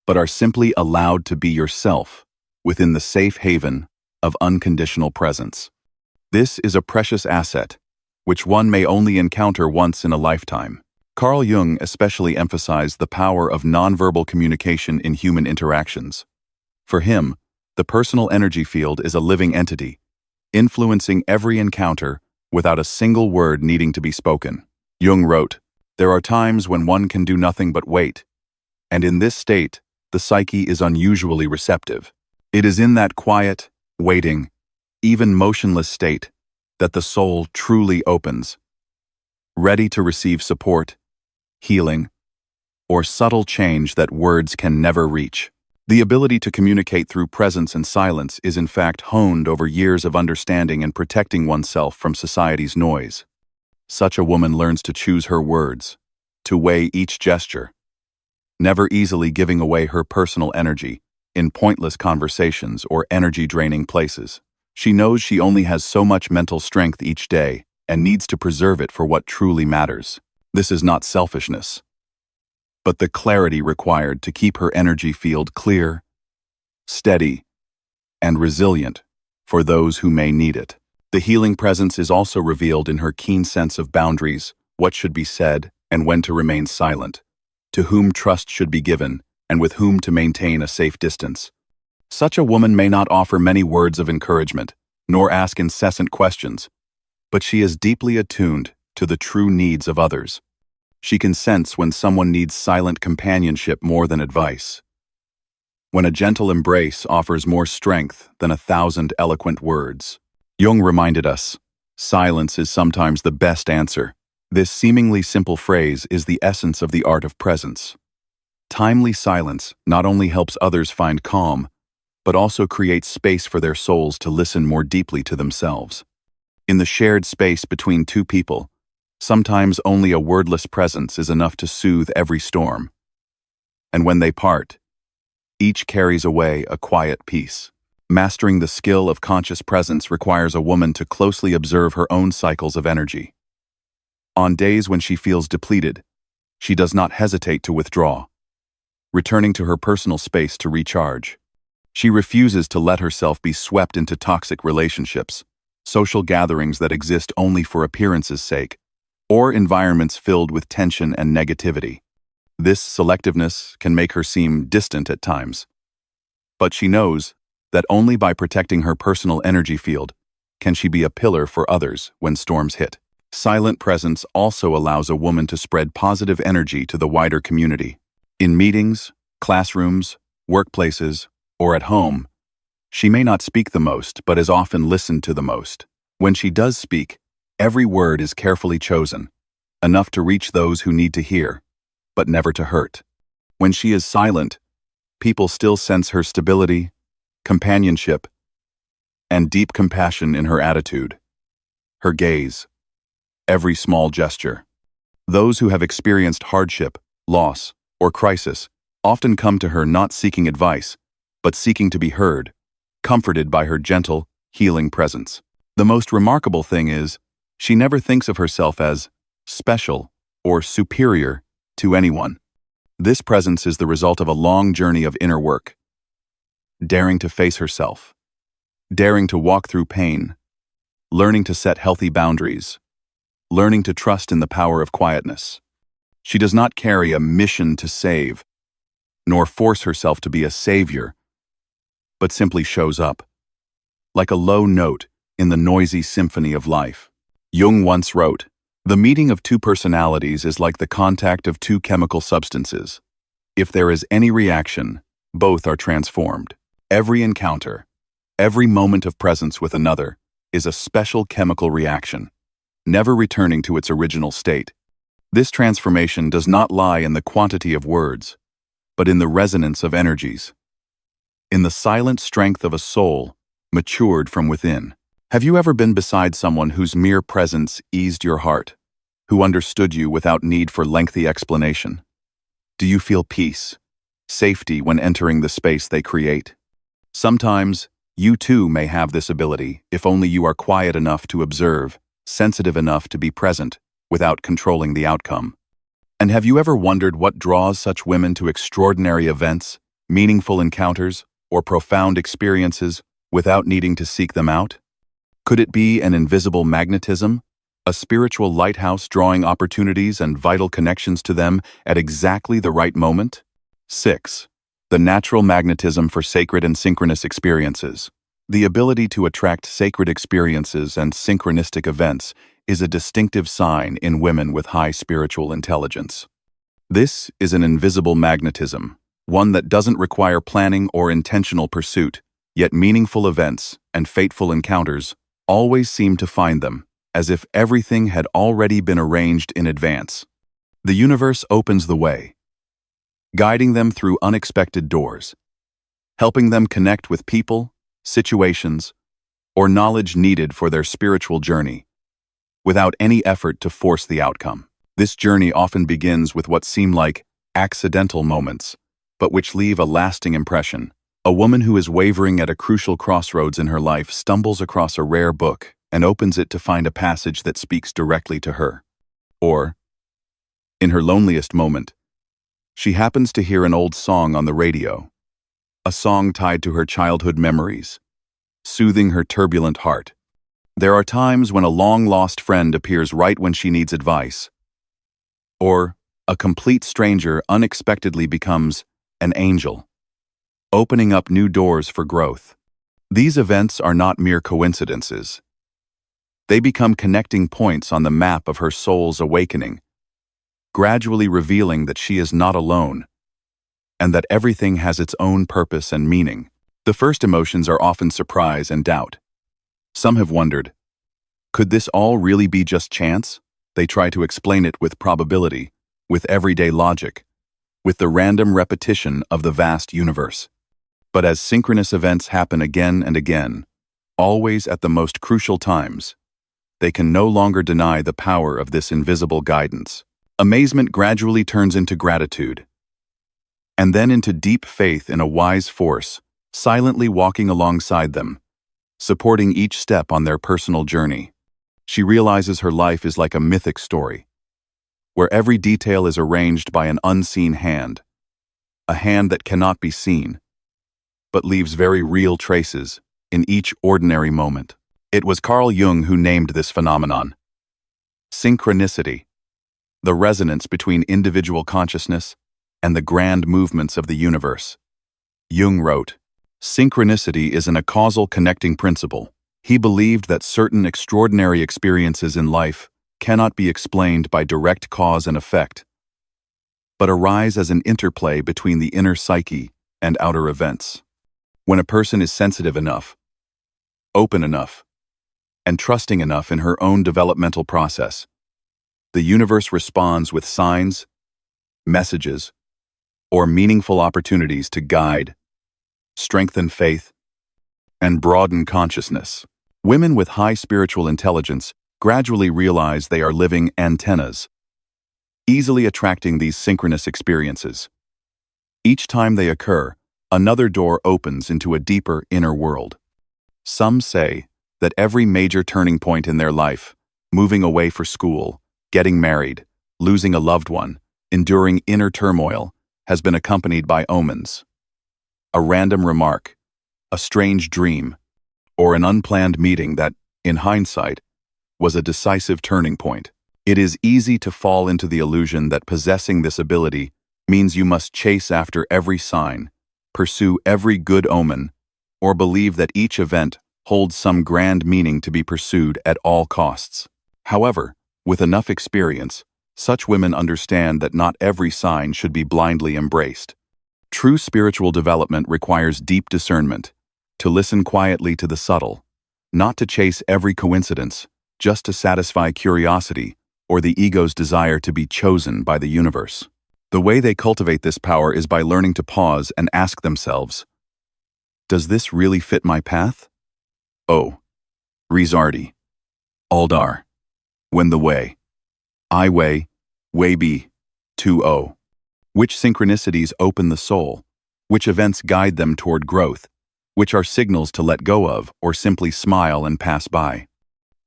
but are simply allowed to be yourself within the safe haven of unconditional presence. This is a precious asset, which one may only encounter once in a lifetime. Carl Jung especially emphasized the power of nonverbal communication in human interactions. For him, the personal energy field is a living entity, influencing every encounter without a single word needing to be spoken. Jung wrote, "There are times when one can do nothing but wait, and in this state, the psyche is unusually receptive. It is in that quiet, waiting, even motionless state that the soul truly opens, ready to receive support, healing, or subtle change that words can never reach." The ability to communicate through presence and silence is in fact honed over years of understanding and protecting oneself from society's noise. Such a woman learns to choose her words, to weigh each gesture, never easily giving away her personal energy in pointless conversations or energy-draining places. She knows she only has so much mental strength each day and needs to preserve it for what truly matters. This is not selfishness, but the clarity required to keep her energy field clear, steady, and resilient for those who may need it. The healing presence is also revealed in her keen sense of boundaries, what should be said, and when to remain silent, to whom trust should be given, and with whom to maintain a safe distance. Such a woman may not offer many words of encouragement, nor ask incessant questions, but she is deeply attuned to the true needs of others. She can sense when someone needs silent companionship more than advice, when a gentle embrace offers more strength than 1,000 eloquent words. Jung reminded us, silence is sometimes the best answer. This seemingly simple phrase is the essence of the art of presence. Timely silence not only helps others find calm, but also creates space for their souls to listen more deeply to themselves. In the shared space between two people, sometimes only a wordless presence is enough to soothe every storm. And when they part, each carries away a quiet peace. Mastering the skill of conscious presence requires a woman to closely observe her own cycles of energy. On days when she feels depleted, she does not hesitate to withdraw, returning to her personal space to recharge. She refuses to let herself be swept into toxic relationships, social gatherings that exist only for appearance's sake, or environments filled with tension and negativity. This selectiveness can make her seem distant at times, but she knows that only by protecting her personal energy field can she be a pillar for others when storms hit. Silent presence also allows a woman to spread positive energy to the wider community. In meetings, classrooms, workplaces, or at home, she may not speak the most, but is often listened to the most. When she does speak, every word is carefully chosen, enough to reach those who need to hear, but never to hurt. When she is silent, people still sense her stability, companionship, and deep compassion in her attitude, her gaze, every small gesture. Those who have experienced hardship, loss, or crisis often come to her not seeking advice, but seeking to be heard, comforted by her gentle, healing presence. The most remarkable thing is, she never thinks of herself as special or superior to anyone. This presence is the result of a long journey of inner work, daring to face herself, daring to walk through pain, learning to set healthy boundaries, learning to trust in the power of quietness. She does not carry a mission to save, nor force herself to be a savior, but simply shows up, like a low note in the noisy symphony of life. Jung once wrote, "The meeting of two personalities is like the contact of two chemical substances. If there is any reaction, both are transformed. Every encounter, every moment of presence with another, is a special chemical reaction, never returning to its original state. This transformation does not lie in the quantity of words, but in the resonance of energies, in the silent strength of a soul matured from within." Have you ever been beside someone whose mere presence eased your heart, who understood you without need for lengthy explanation? Do you feel peace, safety when entering the space they create? Sometimes, you too may have this ability if only you are quiet enough to observe, sensitive enough to be present, without controlling the outcome. And have you ever wondered what draws such women to extraordinary events, meaningful encounters, or profound experiences without needing to seek them out? Could it be an invisible magnetism, a spiritual lighthouse drawing opportunities and vital connections to them at exactly the right moment? 6. The natural magnetism for sacred and synchronous experiences. The ability to attract sacred experiences and synchronistic events is a distinctive sign in women with high spiritual intelligence. This is an invisible magnetism, one that doesn't require planning or intentional pursuit, yet meaningful events and fateful encounters always seem to find them, as if everything had already been arranged in advance. The universe opens the way, guiding them through unexpected doors, helping them connect with people, situations, or knowledge needed for their spiritual journey, without any effort to force the outcome. This journey often begins with what seem like accidental moments, but which leave a lasting impression. A woman who is wavering at a crucial crossroads in her life stumbles across a rare book and opens it to find a passage that speaks directly to her. Or, in her loneliest moment, she happens to hear an old song on the radio, a song tied to her childhood memories, soothing her turbulent heart. There are times when a long-lost friend appears right when she needs advice, or a complete stranger unexpectedly becomes an angel, opening up new doors for growth. These events are not mere coincidences. They become connecting points on the map of her soul's awakening, gradually revealing that she is not alone, and that everything has its own purpose and meaning. The first emotions are often surprise and doubt. Some have wondered, could this all really be just chance? They try to explain it with probability, with everyday logic, with the random repetition of the vast universe. But as synchronous events happen again and again, always at the most crucial times, they can no longer deny the power of this invisible guidance. Amazement gradually turns into gratitude, and then into deep faith in a wise force, silently walking alongside them, supporting each step on their personal journey. She realizes her life is like a mythic story, where every detail is arranged by an unseen hand, a hand that cannot be seen, but leaves very real traces in each ordinary moment. It was Carl Jung who named this phenomenon synchronicity, the resonance between individual consciousness and the grand movements of the universe. Jung wrote, "Synchronicity isn't a causal connecting principle." He believed that certain extraordinary experiences in life cannot be explained by direct cause and effect, but arise as an interplay between the inner psyche and outer events. When a person is sensitive enough, open enough, and trusting enough in her own developmental process, the universe responds with signs, messages, or meaningful opportunities to guide, strengthen faith, and broaden consciousness. Women with high spiritual intelligence gradually realize they are living antennas, easily attracting these synchronous experiences. Each time they occur, another door opens into a deeper inner world. Some say that every major turning point in their life, moving away for school, getting married, losing a loved one, enduring inner turmoil, has been accompanied by omens. A random remark, a strange dream, or an unplanned meeting that, in hindsight, was a decisive turning point. It is easy to fall into the illusion that possessing this ability means you must chase after every sign, pursue every good omen, or believe that each event holds some grand meaning to be pursued at all costs. However, with enough experience, such women understand that not every sign should be blindly embraced. True spiritual development requires deep discernment, to listen quietly to the subtle, not to chase every coincidence, just to satisfy curiosity or the ego's desire to be chosen by the universe. The way they cultivate this power is by learning to pause and ask themselves, does this really fit my path? Oh, Rizardi, Aldar, when the way, I way be, 2-0. Which synchronicities open the soul? Which events guide them toward growth? Which are signals to let go of or simply smile and pass by?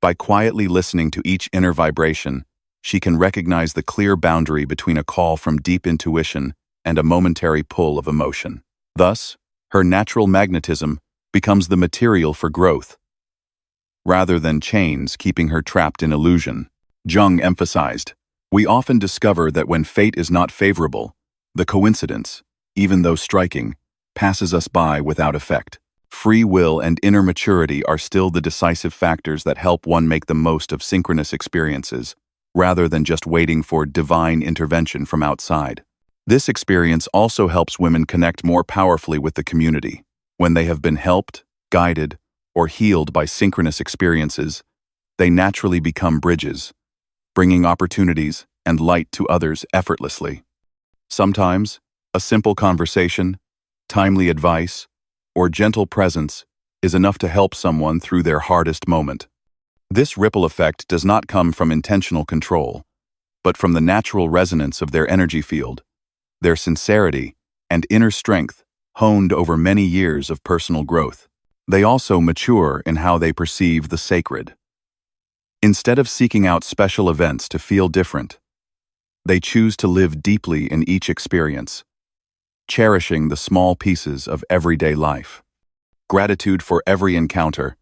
By quietly listening to each inner vibration, she can recognize the clear boundary between a call from deep intuition and a momentary pull of emotion. Thus, her natural magnetism becomes the material for growth, rather than chains keeping her trapped in illusion. Jung emphasized, "We often discover that when fate is not favorable, the coincidence, even though striking, passes us by without effect. Free will and inner maturity are still the decisive factors that help one make the most of synchronous experiences, rather than just waiting for divine intervention from outside." This experience also helps women connect more powerfully with the community. When they have been helped, guided, or healed by synchronous experiences, they naturally become bridges, bringing opportunities and light to others effortlessly. Sometimes, a simple conversation, timely advice, or gentle presence is enough to help someone through their hardest moment. This ripple effect does not come from intentional control, but from the natural resonance of their energy field, their sincerity, and inner strength honed over many years of personal growth. They also mature in how they perceive the sacred. Instead of seeking out special events to feel different, they choose to live deeply in each experience, cherishing the small pieces of everyday life. Gratitude for every encounter,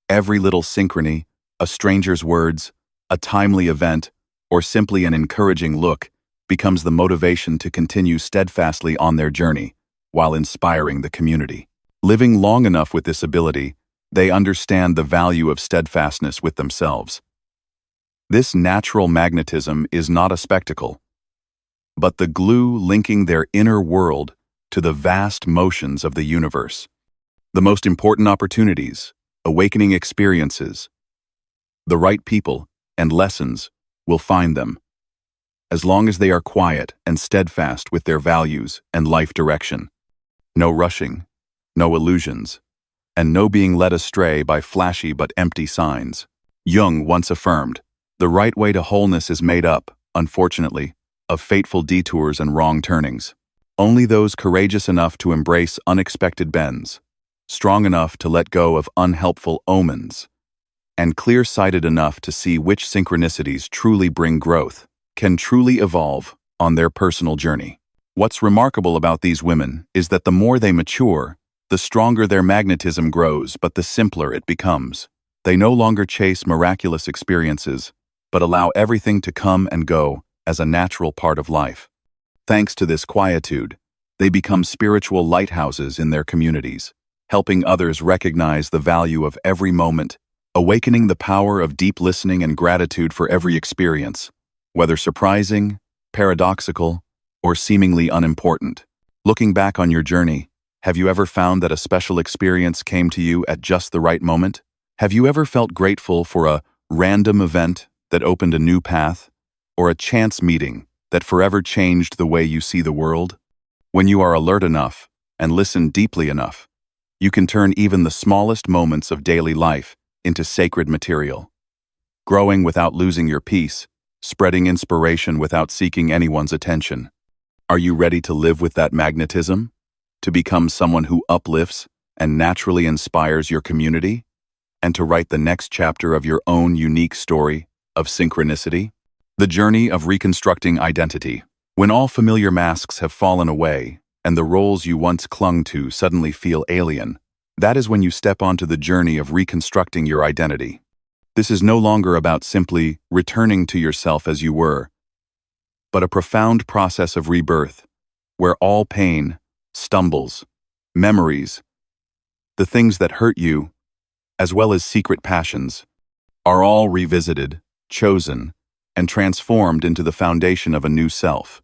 every little synchrony, a stranger's words, a timely event, or simply an encouraging look becomes the motivation to continue steadfastly on their journey while inspiring the community. Living long enough with this ability, they understand the value of steadfastness with themselves. This natural magnetism is not a spectacle, but the glue linking their inner world to the vast motions of the universe. The most important opportunities, awakening experiences, the right people, and lessons will find them, as long as they are quiet and steadfast with their values and life direction. No rushing, no illusions, and no being led astray by flashy but empty signs. Jung once affirmed, "The right way to wholeness is made up, unfortunately, of fateful detours and wrong turnings. Only those courageous enough to embrace unexpected bends, strong enough to let go of unhelpful omens, and clear-sighted enough to see which synchronicities truly bring growth, can truly evolve on their personal journey." What's remarkable about these women is that the more they mature, the stronger their magnetism grows, but the simpler it becomes. They no longer chase miraculous experiences, but allow everything to come and go as a natural part of life. Thanks to this quietude, they become spiritual lighthouses in their communities, helping others recognize the value of every moment, awakening the power of deep listening and gratitude for every experience, whether surprising, paradoxical, or seemingly unimportant. Looking back on your journey, have you ever found that a special experience came to you at just the right moment? Have you ever felt grateful for a random event that opened a new path, or a chance meeting that forever changed the way you see the world? When you are alert enough and listen deeply enough, you can turn even the smallest moments of daily life into sacred material. Growing without losing your peace, spreading inspiration without seeking anyone's attention. Are you ready to live with that magnetism? To become someone who uplifts and naturally inspires your community? And to write the next chapter of your own unique story of synchronicity? The journey of reconstructing identity. When all familiar masks have fallen away and the roles you once clung to suddenly feel alien, that is when you step onto the journey of reconstructing your identity. This is no longer about simply returning to yourself as you were, but a profound process of rebirth, where all pain, stumbles, memories, the things that hurt you, as well as secret passions, are all revisited, chosen, and transformed into the foundation of a new self,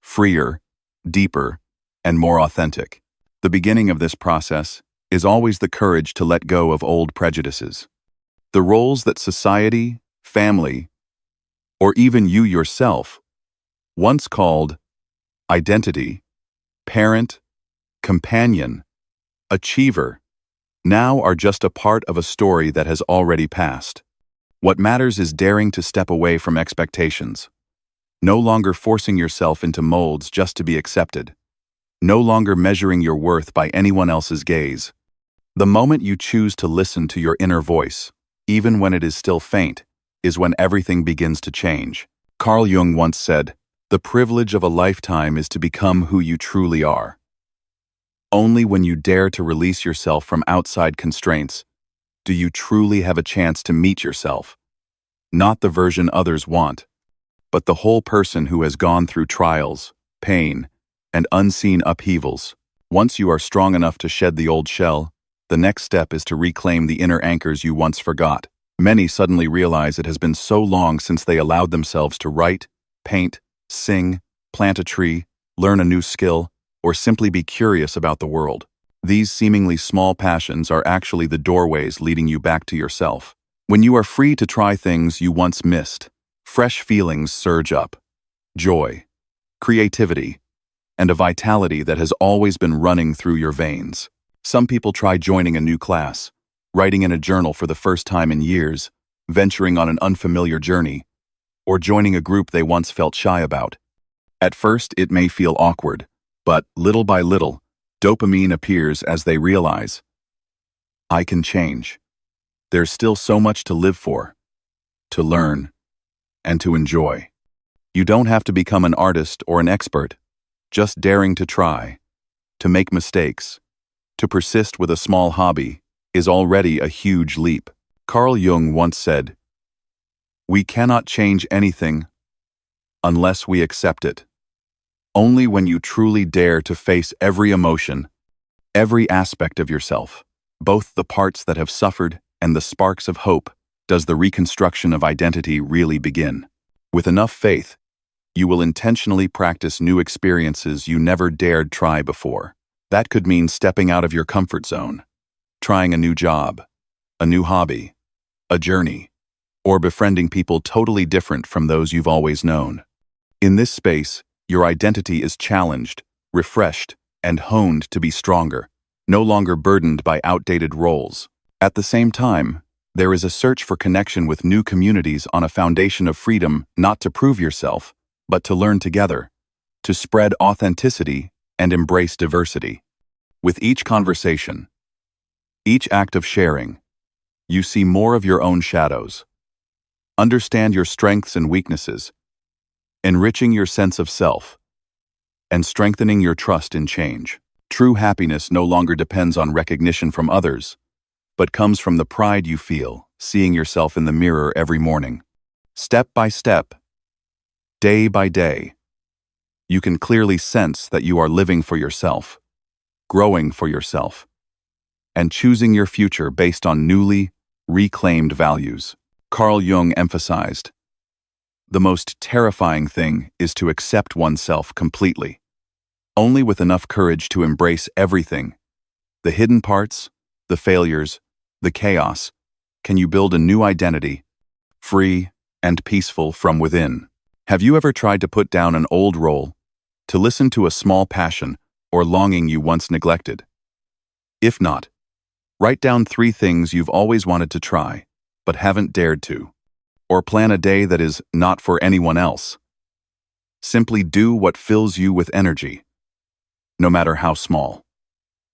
freer, deeper, and more authentic. The beginning of this process is always the courage to let go of old prejudices. The roles that society, family, or even you yourself once called identity, parent, companion, achiever, now are just a part of a story that has already passed. What matters is daring to step away from expectations, no longer forcing yourself into molds just to be accepted, no longer measuring your worth by anyone else's gaze. The moment you choose to listen to your inner voice, even when it is still faint, is when everything begins to change. Carl Jung once said, "The privilege of a lifetime is to become who you truly are." Only when you dare to release yourself from outside constraints do you truly have a chance to meet yourself. Not the version others want, but the whole person who has gone through trials, pain, and unseen upheavals. Once you are strong enough to shed the old shell, the next step is to reclaim the inner anchors you once forgot. Many suddenly realize it has been so long since they allowed themselves to write, paint, sing, plant a tree, learn a new skill, or simply be curious about the world. These seemingly small passions are actually the doorways leading you back to yourself. When you are free to try things you once missed, fresh feelings surge up. Joy, creativity, and a vitality that has always been running through your veins. Some people try joining a new class, writing in a journal for the first time in years, venturing on an unfamiliar journey, or joining a group they once felt shy about. At first, it may feel awkward, but little by little, dopamine appears as they realize, I can change. There's still so much to live for, to learn, and to enjoy. You don't have to become an artist or an expert, just daring to try, to make mistakes, to persist with a small hobby is already a huge leap. Carl Jung once said, "We cannot change anything unless we accept it. Only when you truly dare to face every emotion, every aspect of yourself, both the parts that have suffered and the sparks of hope, does the reconstruction of identity really begin. With enough faith, you will intentionally practice new experiences you never dared try before. That could mean stepping out of your comfort zone, trying a new job, a new hobby, a journey, or befriending people totally different from those you've always known. In this space, your identity is challenged, refreshed, and honed to be stronger, no longer burdened by outdated roles. At the same time, there is a search for connection with new communities on a foundation of freedom, not to prove yourself, but to learn together, to spread authenticity and embrace diversity. With each conversation, each act of sharing, you see more of your own shadows. Understand your strengths and weaknesses, enriching your sense of self, and strengthening your trust in change. True happiness no longer depends on recognition from others, but comes from the pride you feel seeing yourself in the mirror every morning. Step by step, day by day, you can clearly sense that you are living for yourself, growing for yourself, and choosing your future based on newly reclaimed values. Carl Jung emphasized, the most terrifying thing is to accept oneself completely. Only with enough courage to embrace everything, the hidden parts, the failures, the chaos, can you build a new identity, free and peaceful from within. Have you ever tried to put down an old role, to listen to a small passion or longing you once neglected? If not, write down 3 things you've always wanted to try, but haven't dared to. Or plan a day that is not for anyone else. Simply do what fills you with energy, no matter how small.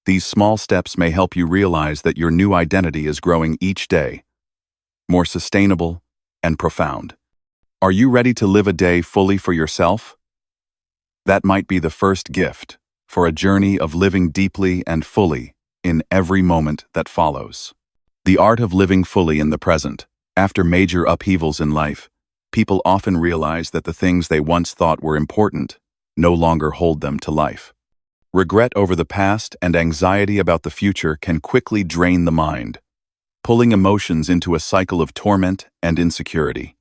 These small steps may help you realize that your new identity is growing each day, more sustainable and profound. Are you ready to live a day fully for yourself? That might be the first gift for a journey of living deeply and fully in every moment that follows. The art of living fully in the present. After major upheavals in life, people often realize that the things they once thought were important no longer hold them to life. Regret over the past and anxiety about the future can quickly drain the mind, pulling emotions into a cycle of torment and insecurity.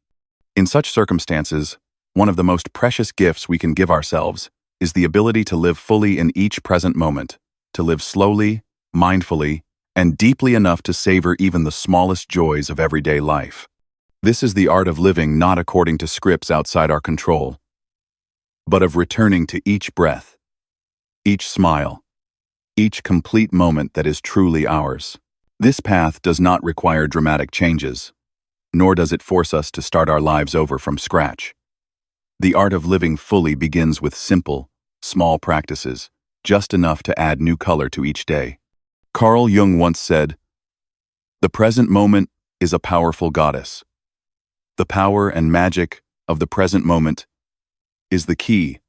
In such circumstances, one of the most precious gifts we can give ourselves is the ability to live fully in each present moment, to live slowly, mindfully, and deeply enough to savor even the smallest joys of everyday life. This is the art of living not according to scripts outside our control, but of returning to each breath, each smile, each complete moment that is truly ours. This path does not require dramatic changes, nor does it force us to start our lives over from scratch. The art of living fully begins with simple, small practices, just enough to add new color to each day. Carl Jung once said, "The present moment is a powerful goddess. The power and magic of the present moment is the key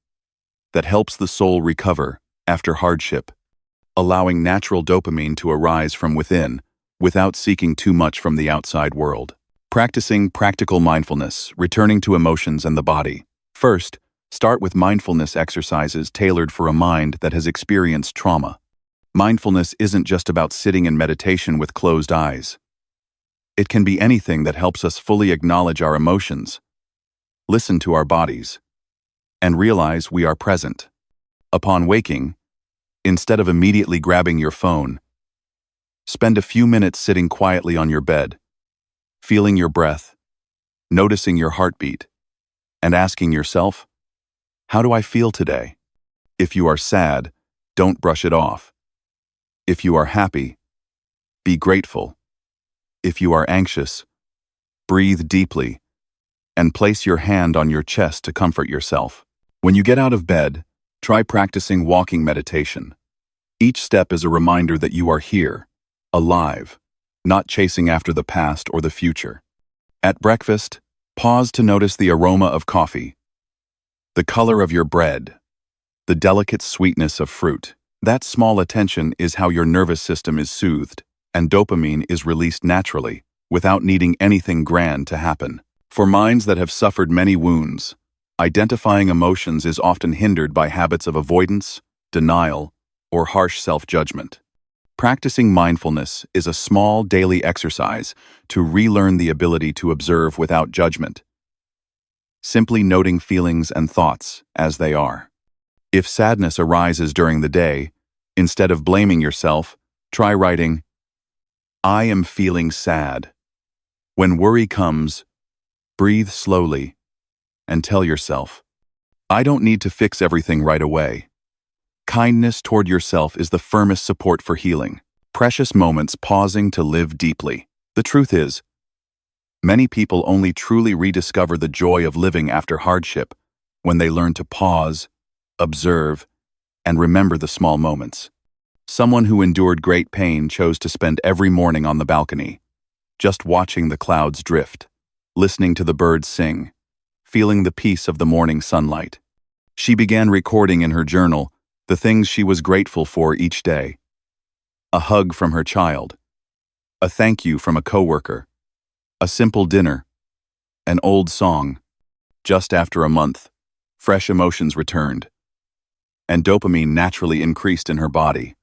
that helps the soul recover after hardship, allowing natural dopamine to arise from within without seeking too much from the outside world. Practicing practical mindfulness, returning to emotions and the body. First, start with mindfulness exercises tailored for a mind that has experienced trauma. Mindfulness isn't just about sitting in meditation with closed eyes. It can be anything that helps us fully acknowledge our emotions, listen to our bodies, and realize we are present. Upon waking, instead of immediately grabbing your phone, spend a few minutes sitting quietly on your bed, feeling your breath, noticing your heartbeat, and asking yourself, how do I feel today? If you are sad, don't brush it off. If you are happy, be grateful. If you are anxious, breathe deeply and place your hand on your chest to comfort yourself. When you get out of bed, try practicing walking meditation. Each step is a reminder that you are here, alive, not chasing after the past or the future. At breakfast, pause to notice the aroma of coffee, the color of your bread, the delicate sweetness of fruit. That small attention is how your nervous system is soothed, and dopamine is released naturally, without needing anything grand to happen. For minds that have suffered many wounds, identifying emotions is often hindered by habits of avoidance, denial, or harsh self-judgment. Practicing mindfulness is a small daily exercise to relearn the ability to observe without judgment, simply noting feelings and thoughts as they are. If sadness arises during the day, instead of blaming yourself, try writing, I am feeling sad. When worry comes, breathe slowly and tell yourself, I don't need to fix everything right away. Kindness toward yourself is the firmest support for healing. Precious moments pausing to live deeply. The truth is, many people only truly rediscover the joy of living after hardship when they learn to pause, observe, and remember the small moments. Someone who endured great pain chose to spend every morning on the balcony, just watching the clouds drift, listening to the birds sing, feeling the peace of the morning sunlight. She began recording in her journal the things she was grateful for each day. A hug from her child, a thank you from a coworker, a simple dinner, an old song. Just after a month, fresh emotions returned, and dopamine naturally increased in her body,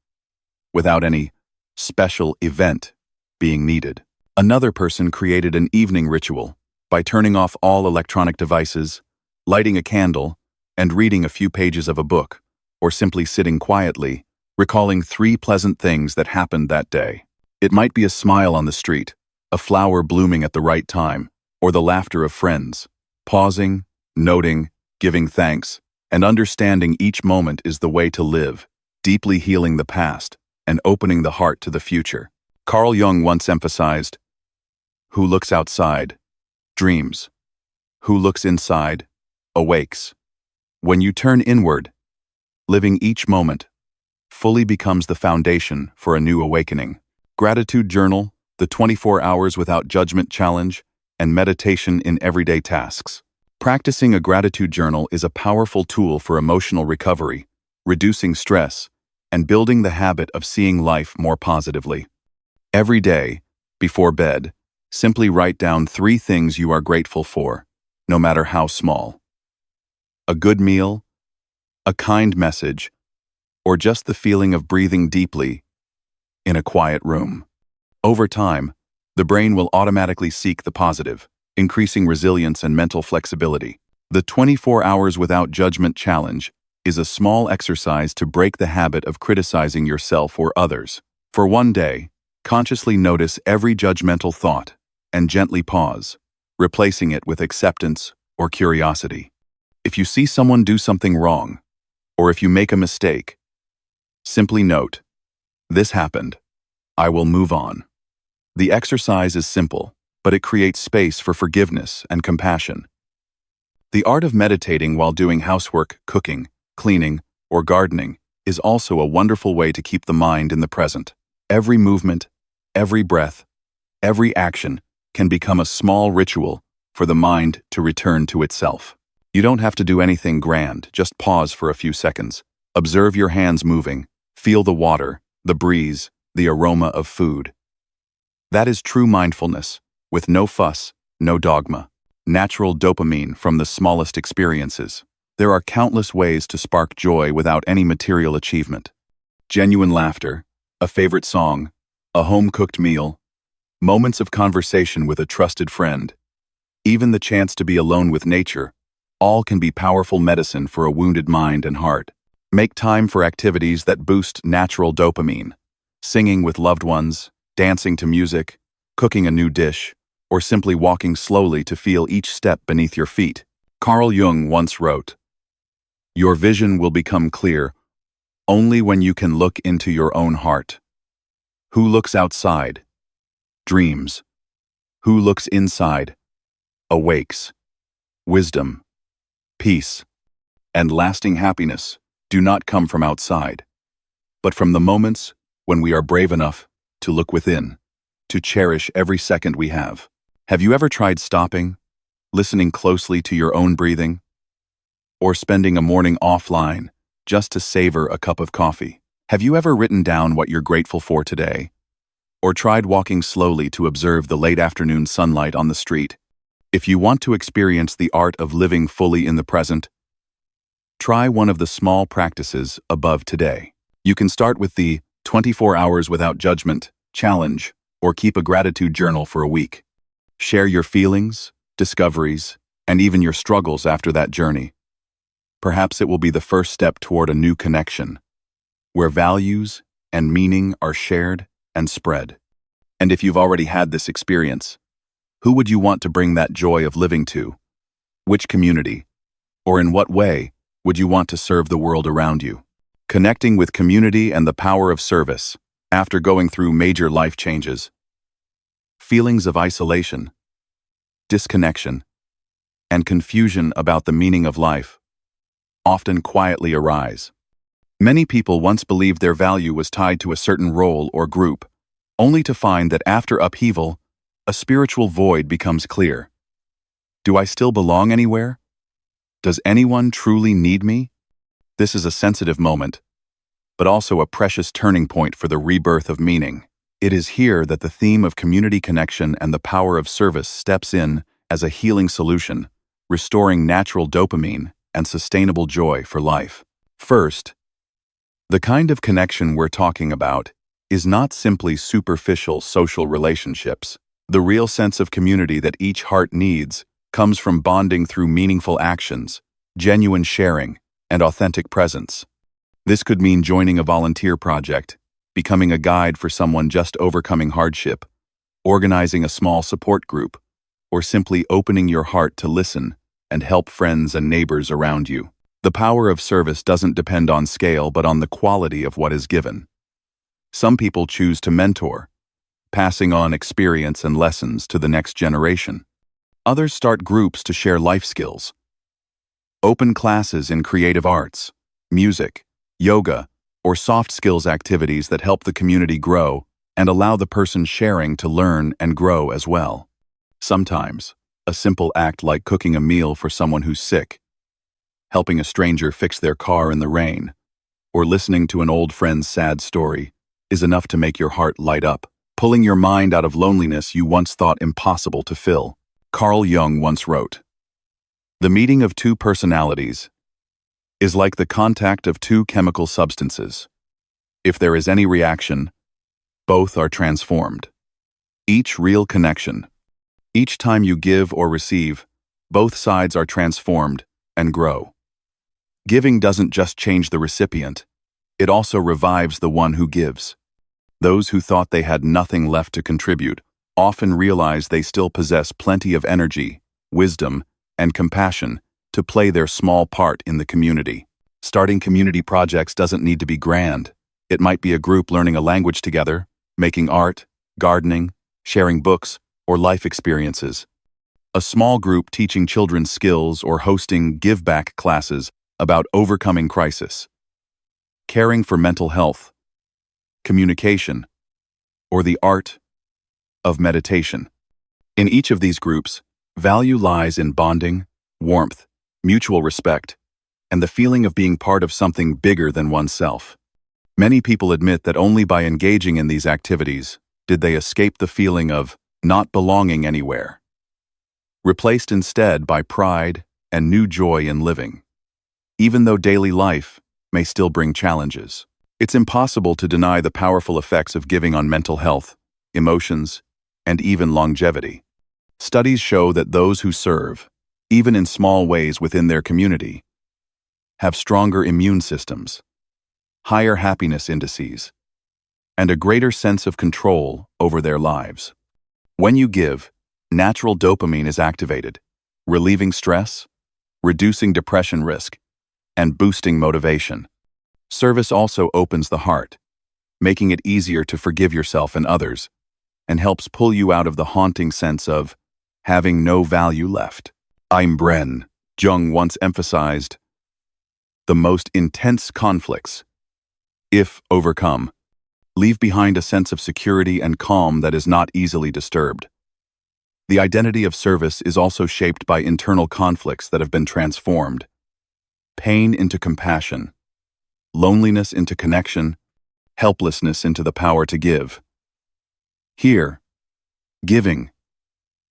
without any special event being needed. Another person created an evening ritual by turning off all electronic devices, lighting a candle, and reading a few pages of a book, or simply sitting quietly, recalling 3 pleasant things that happened that day. It might be a smile on the street, a flower blooming at the right time, or the laughter of friends. Pausing, noting, giving thanks, and understanding each moment is the way to live, deeply healing the past and opening the heart to the future. Carl Jung once emphasized, who looks outside, dreams. Who looks inside, awakes. When you turn inward, living each moment fully becomes the foundation for a new awakening. Gratitude journal, the 24 hours without judgment challenge, and meditation in everyday tasks. Practicing a gratitude journal is a powerful tool for emotional recovery, reducing stress, and building the habit of seeing life more positively. Every day, before bed, simply write down 3 things you are grateful for, no matter how small. A good meal, a kind message, or just the feeling of breathing deeply in a quiet room. Over time, the brain will automatically seek the positive, increasing resilience and mental flexibility. The 24 hours without judgment challenge is a small exercise to break the habit of criticizing yourself or others. For one day, consciously notice every judgmental thought and gently pause, replacing it with acceptance or curiosity. If you see someone do something wrong, or if you make a mistake, simply note, this happened. I will move on. The exercise is simple, but it creates space for forgiveness and compassion. The art of meditating while doing housework, cooking, cleaning, or gardening is also a wonderful way to keep the mind in the present. Every movement, every breath, every action can become a small ritual for the mind to return to itself. You don't have to do anything grand, just pause for a few seconds. Observe your hands moving, feel the water, the breeze, the aroma of food. That is true mindfulness, with no fuss, no dogma. Natural dopamine from the smallest experiences. There are countless ways to spark joy without any material achievement. Genuine laughter, a favorite song, a home-cooked meal, moments of conversation with a trusted friend, even the chance to be alone with nature, all can be powerful medicine for a wounded mind and heart. Make time for activities that boost natural dopamine. Singing with loved ones, dancing to music, cooking a new dish, or simply walking slowly to feel each step beneath your feet. Carl Jung once wrote, "Your vision will become clear only when you can look into your own heart. Who looks outside? Dreams. Who looks inside? Awakes. Wisdom, peace, and lasting happiness do not come from outside, but from the moments when we are brave enough to look within, to cherish every second we have." Have you ever tried stopping, listening closely to your own breathing, or spending a morning offline just to savor a cup of coffee? Have you ever written down what you're grateful for today, or tried walking slowly to observe the late afternoon sunlight on the street? If you want to experience the art of living fully in the present, try one of the small practices above today. You can start with the 24 hours without judgment challenge, or keep a gratitude journal for a week. Share your feelings, discoveries, and even your struggles after that journey. Perhaps it will be the first step toward a new connection, where values and meaning are shared and spread. And if you've already had this experience, who would you want to bring that joy of living to? Which community, or in what way, would you want to serve the world around you? Connecting with community and the power of service after going through major life changes. Feelings of isolation, disconnection, and confusion about the meaning of life often quietly arise. Many people once believed their value was tied to a certain role or group, only to find that after upheaval, a spiritual void becomes clear. Do I still belong anywhere? Does anyone truly need me? This is a sensitive moment, but also a precious turning point for the rebirth of meaning. It is here that the theme of community connection and the power of service steps in as a healing solution, restoring natural dopamine and sustainable joy for life. First, the kind of connection we're talking about is not simply superficial social relationships. The real sense of community that each heart needs comes from bonding through meaningful actions, genuine sharing, and authentic presence. This could mean joining a volunteer project, becoming a guide for someone just overcoming hardship, organizing a small support group, or simply opening your heart to listen and help friends and neighbors around you. The power of service doesn't depend on scale but on the quality of what is given. Some people choose to mentor, passing on experience and lessons to the next generation. Others start groups to share life skills, open classes in creative arts, music, yoga, or soft skills activities that help the community grow and allow the person sharing to learn and grow as well. Sometimes, a simple act like cooking a meal for someone who's sick, helping a stranger fix their car in the rain, or listening to an old friend's sad story is enough to make your heart light up, pulling your mind out of loneliness you once thought impossible to fill. Carl Jung once wrote, "The meeting of two personalities is like the contact of two chemical substances. If there is any reaction, both are transformed. Each real connection, each time you give or receive, both sides are transformed and grow. Giving doesn't just change the recipient, it also revives the one who gives. Those who thought they had nothing left to contribute often realize they still possess plenty of energy, wisdom, and compassion to play their small part in the community. Starting community projects doesn't need to be grand. It might be a group learning a language together, making art, gardening, sharing books, or life experiences. A small group teaching children skills or hosting give-back classes about overcoming crisis. Caring for mental health, communication, or the art of meditation. In each of these groups, Value lies in bonding, warmth, mutual respect, and the feeling of being part of something bigger than oneself. Many people admit that only by engaging in these activities did they escape the feeling of not belonging anywhere, replaced instead by pride and new joy in living. Even though daily life may still bring challenges, it's impossible to deny the powerful effects of giving on mental health, emotions, and even longevity. Studies show that those who serve, even in small ways within their community, have stronger immune systems, higher happiness indices, and a greater sense of control over their lives. When you give, natural dopamine is activated, relieving stress, reducing depression risk, and boosting motivation. Service also opens the heart, making it easier to forgive yourself and others, and helps pull you out of the haunting sense of having no value left. Jung once emphasized, the most intense conflicts, if overcome, leave behind a sense of security and calm that is not easily disturbed. The identity of service is also shaped by internal conflicts that have been transformed. Pain into compassion, loneliness into connection, helplessness into the power to give. Here, giving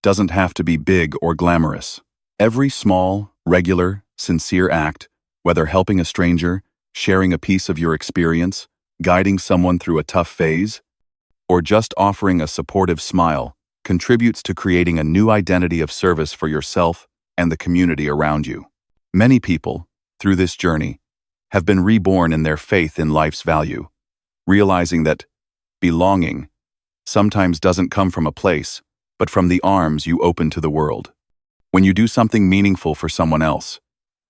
doesn't have to be big or glamorous. Every small, regular, sincere act, whether helping a stranger, sharing a piece of your experience, guiding someone through a tough phase, or just offering a supportive smile, contributes to creating a new identity of service for yourself and the community around you. Many people, through this journey, have been reborn in their faith in life's value, realizing that belonging sometimes doesn't come from a place, but from the arms you open to the world. When you do something meaningful for someone else,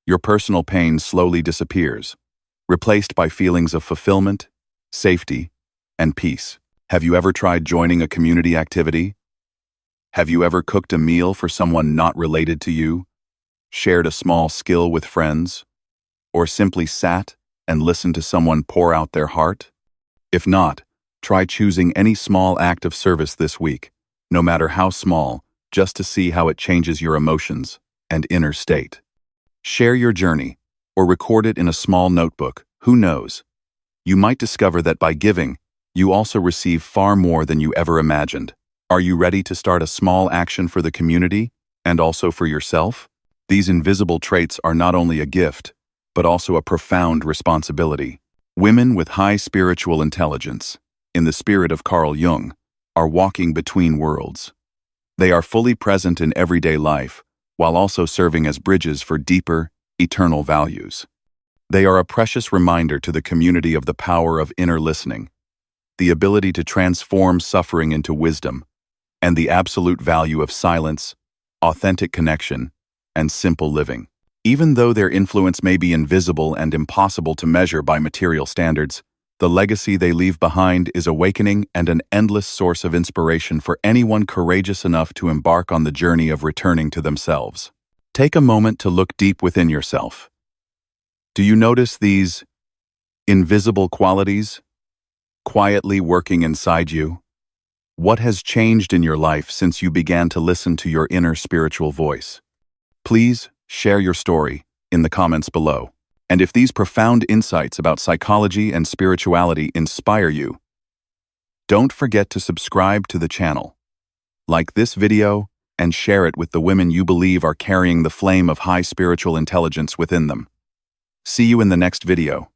your personal pain slowly disappears, replaced by feelings of fulfillment, safety, and peace. Have you ever tried joining a community activity? Have you ever cooked a meal for someone not related to you, shared a small skill with friends, or simply sat and listened to someone pour out their heart? If not, try choosing any small act of service this week, no matter how small, just to see how it changes your emotions and inner state. Share your journey, or record it in a small notebook. Who knows? You might discover that by giving, you also receive far more than you ever imagined. Are you ready to start a small action for the community and also for yourself? These invisible traits are not only a gift, but also a profound responsibility. Women with high spiritual intelligence, in the spirit of Carl Jung, are walking between worlds. They are fully present in everyday life, while also serving as bridges for deeper, eternal values. They are a precious reminder to the community of the power of inner listening, the ability to transform suffering into wisdom, and the absolute value of silence, authentic connection, and simple living. Even though their influence may be invisible and impossible to measure by material standards, the legacy they leave behind is awakening and an endless source of inspiration for anyone courageous enough to embark on the journey of returning to themselves. Take a moment to look deep within yourself. Do you notice these invisible qualities quietly working inside you? What has changed in your life since you began to listen to your inner spiritual voice? Please share your story in the comments below. And if these profound insights about psychology and spirituality inspire you, don't forget to subscribe to the channel, like this video, and share it with the women you believe are carrying the flame of high spiritual intelligence within them. See you in the next video.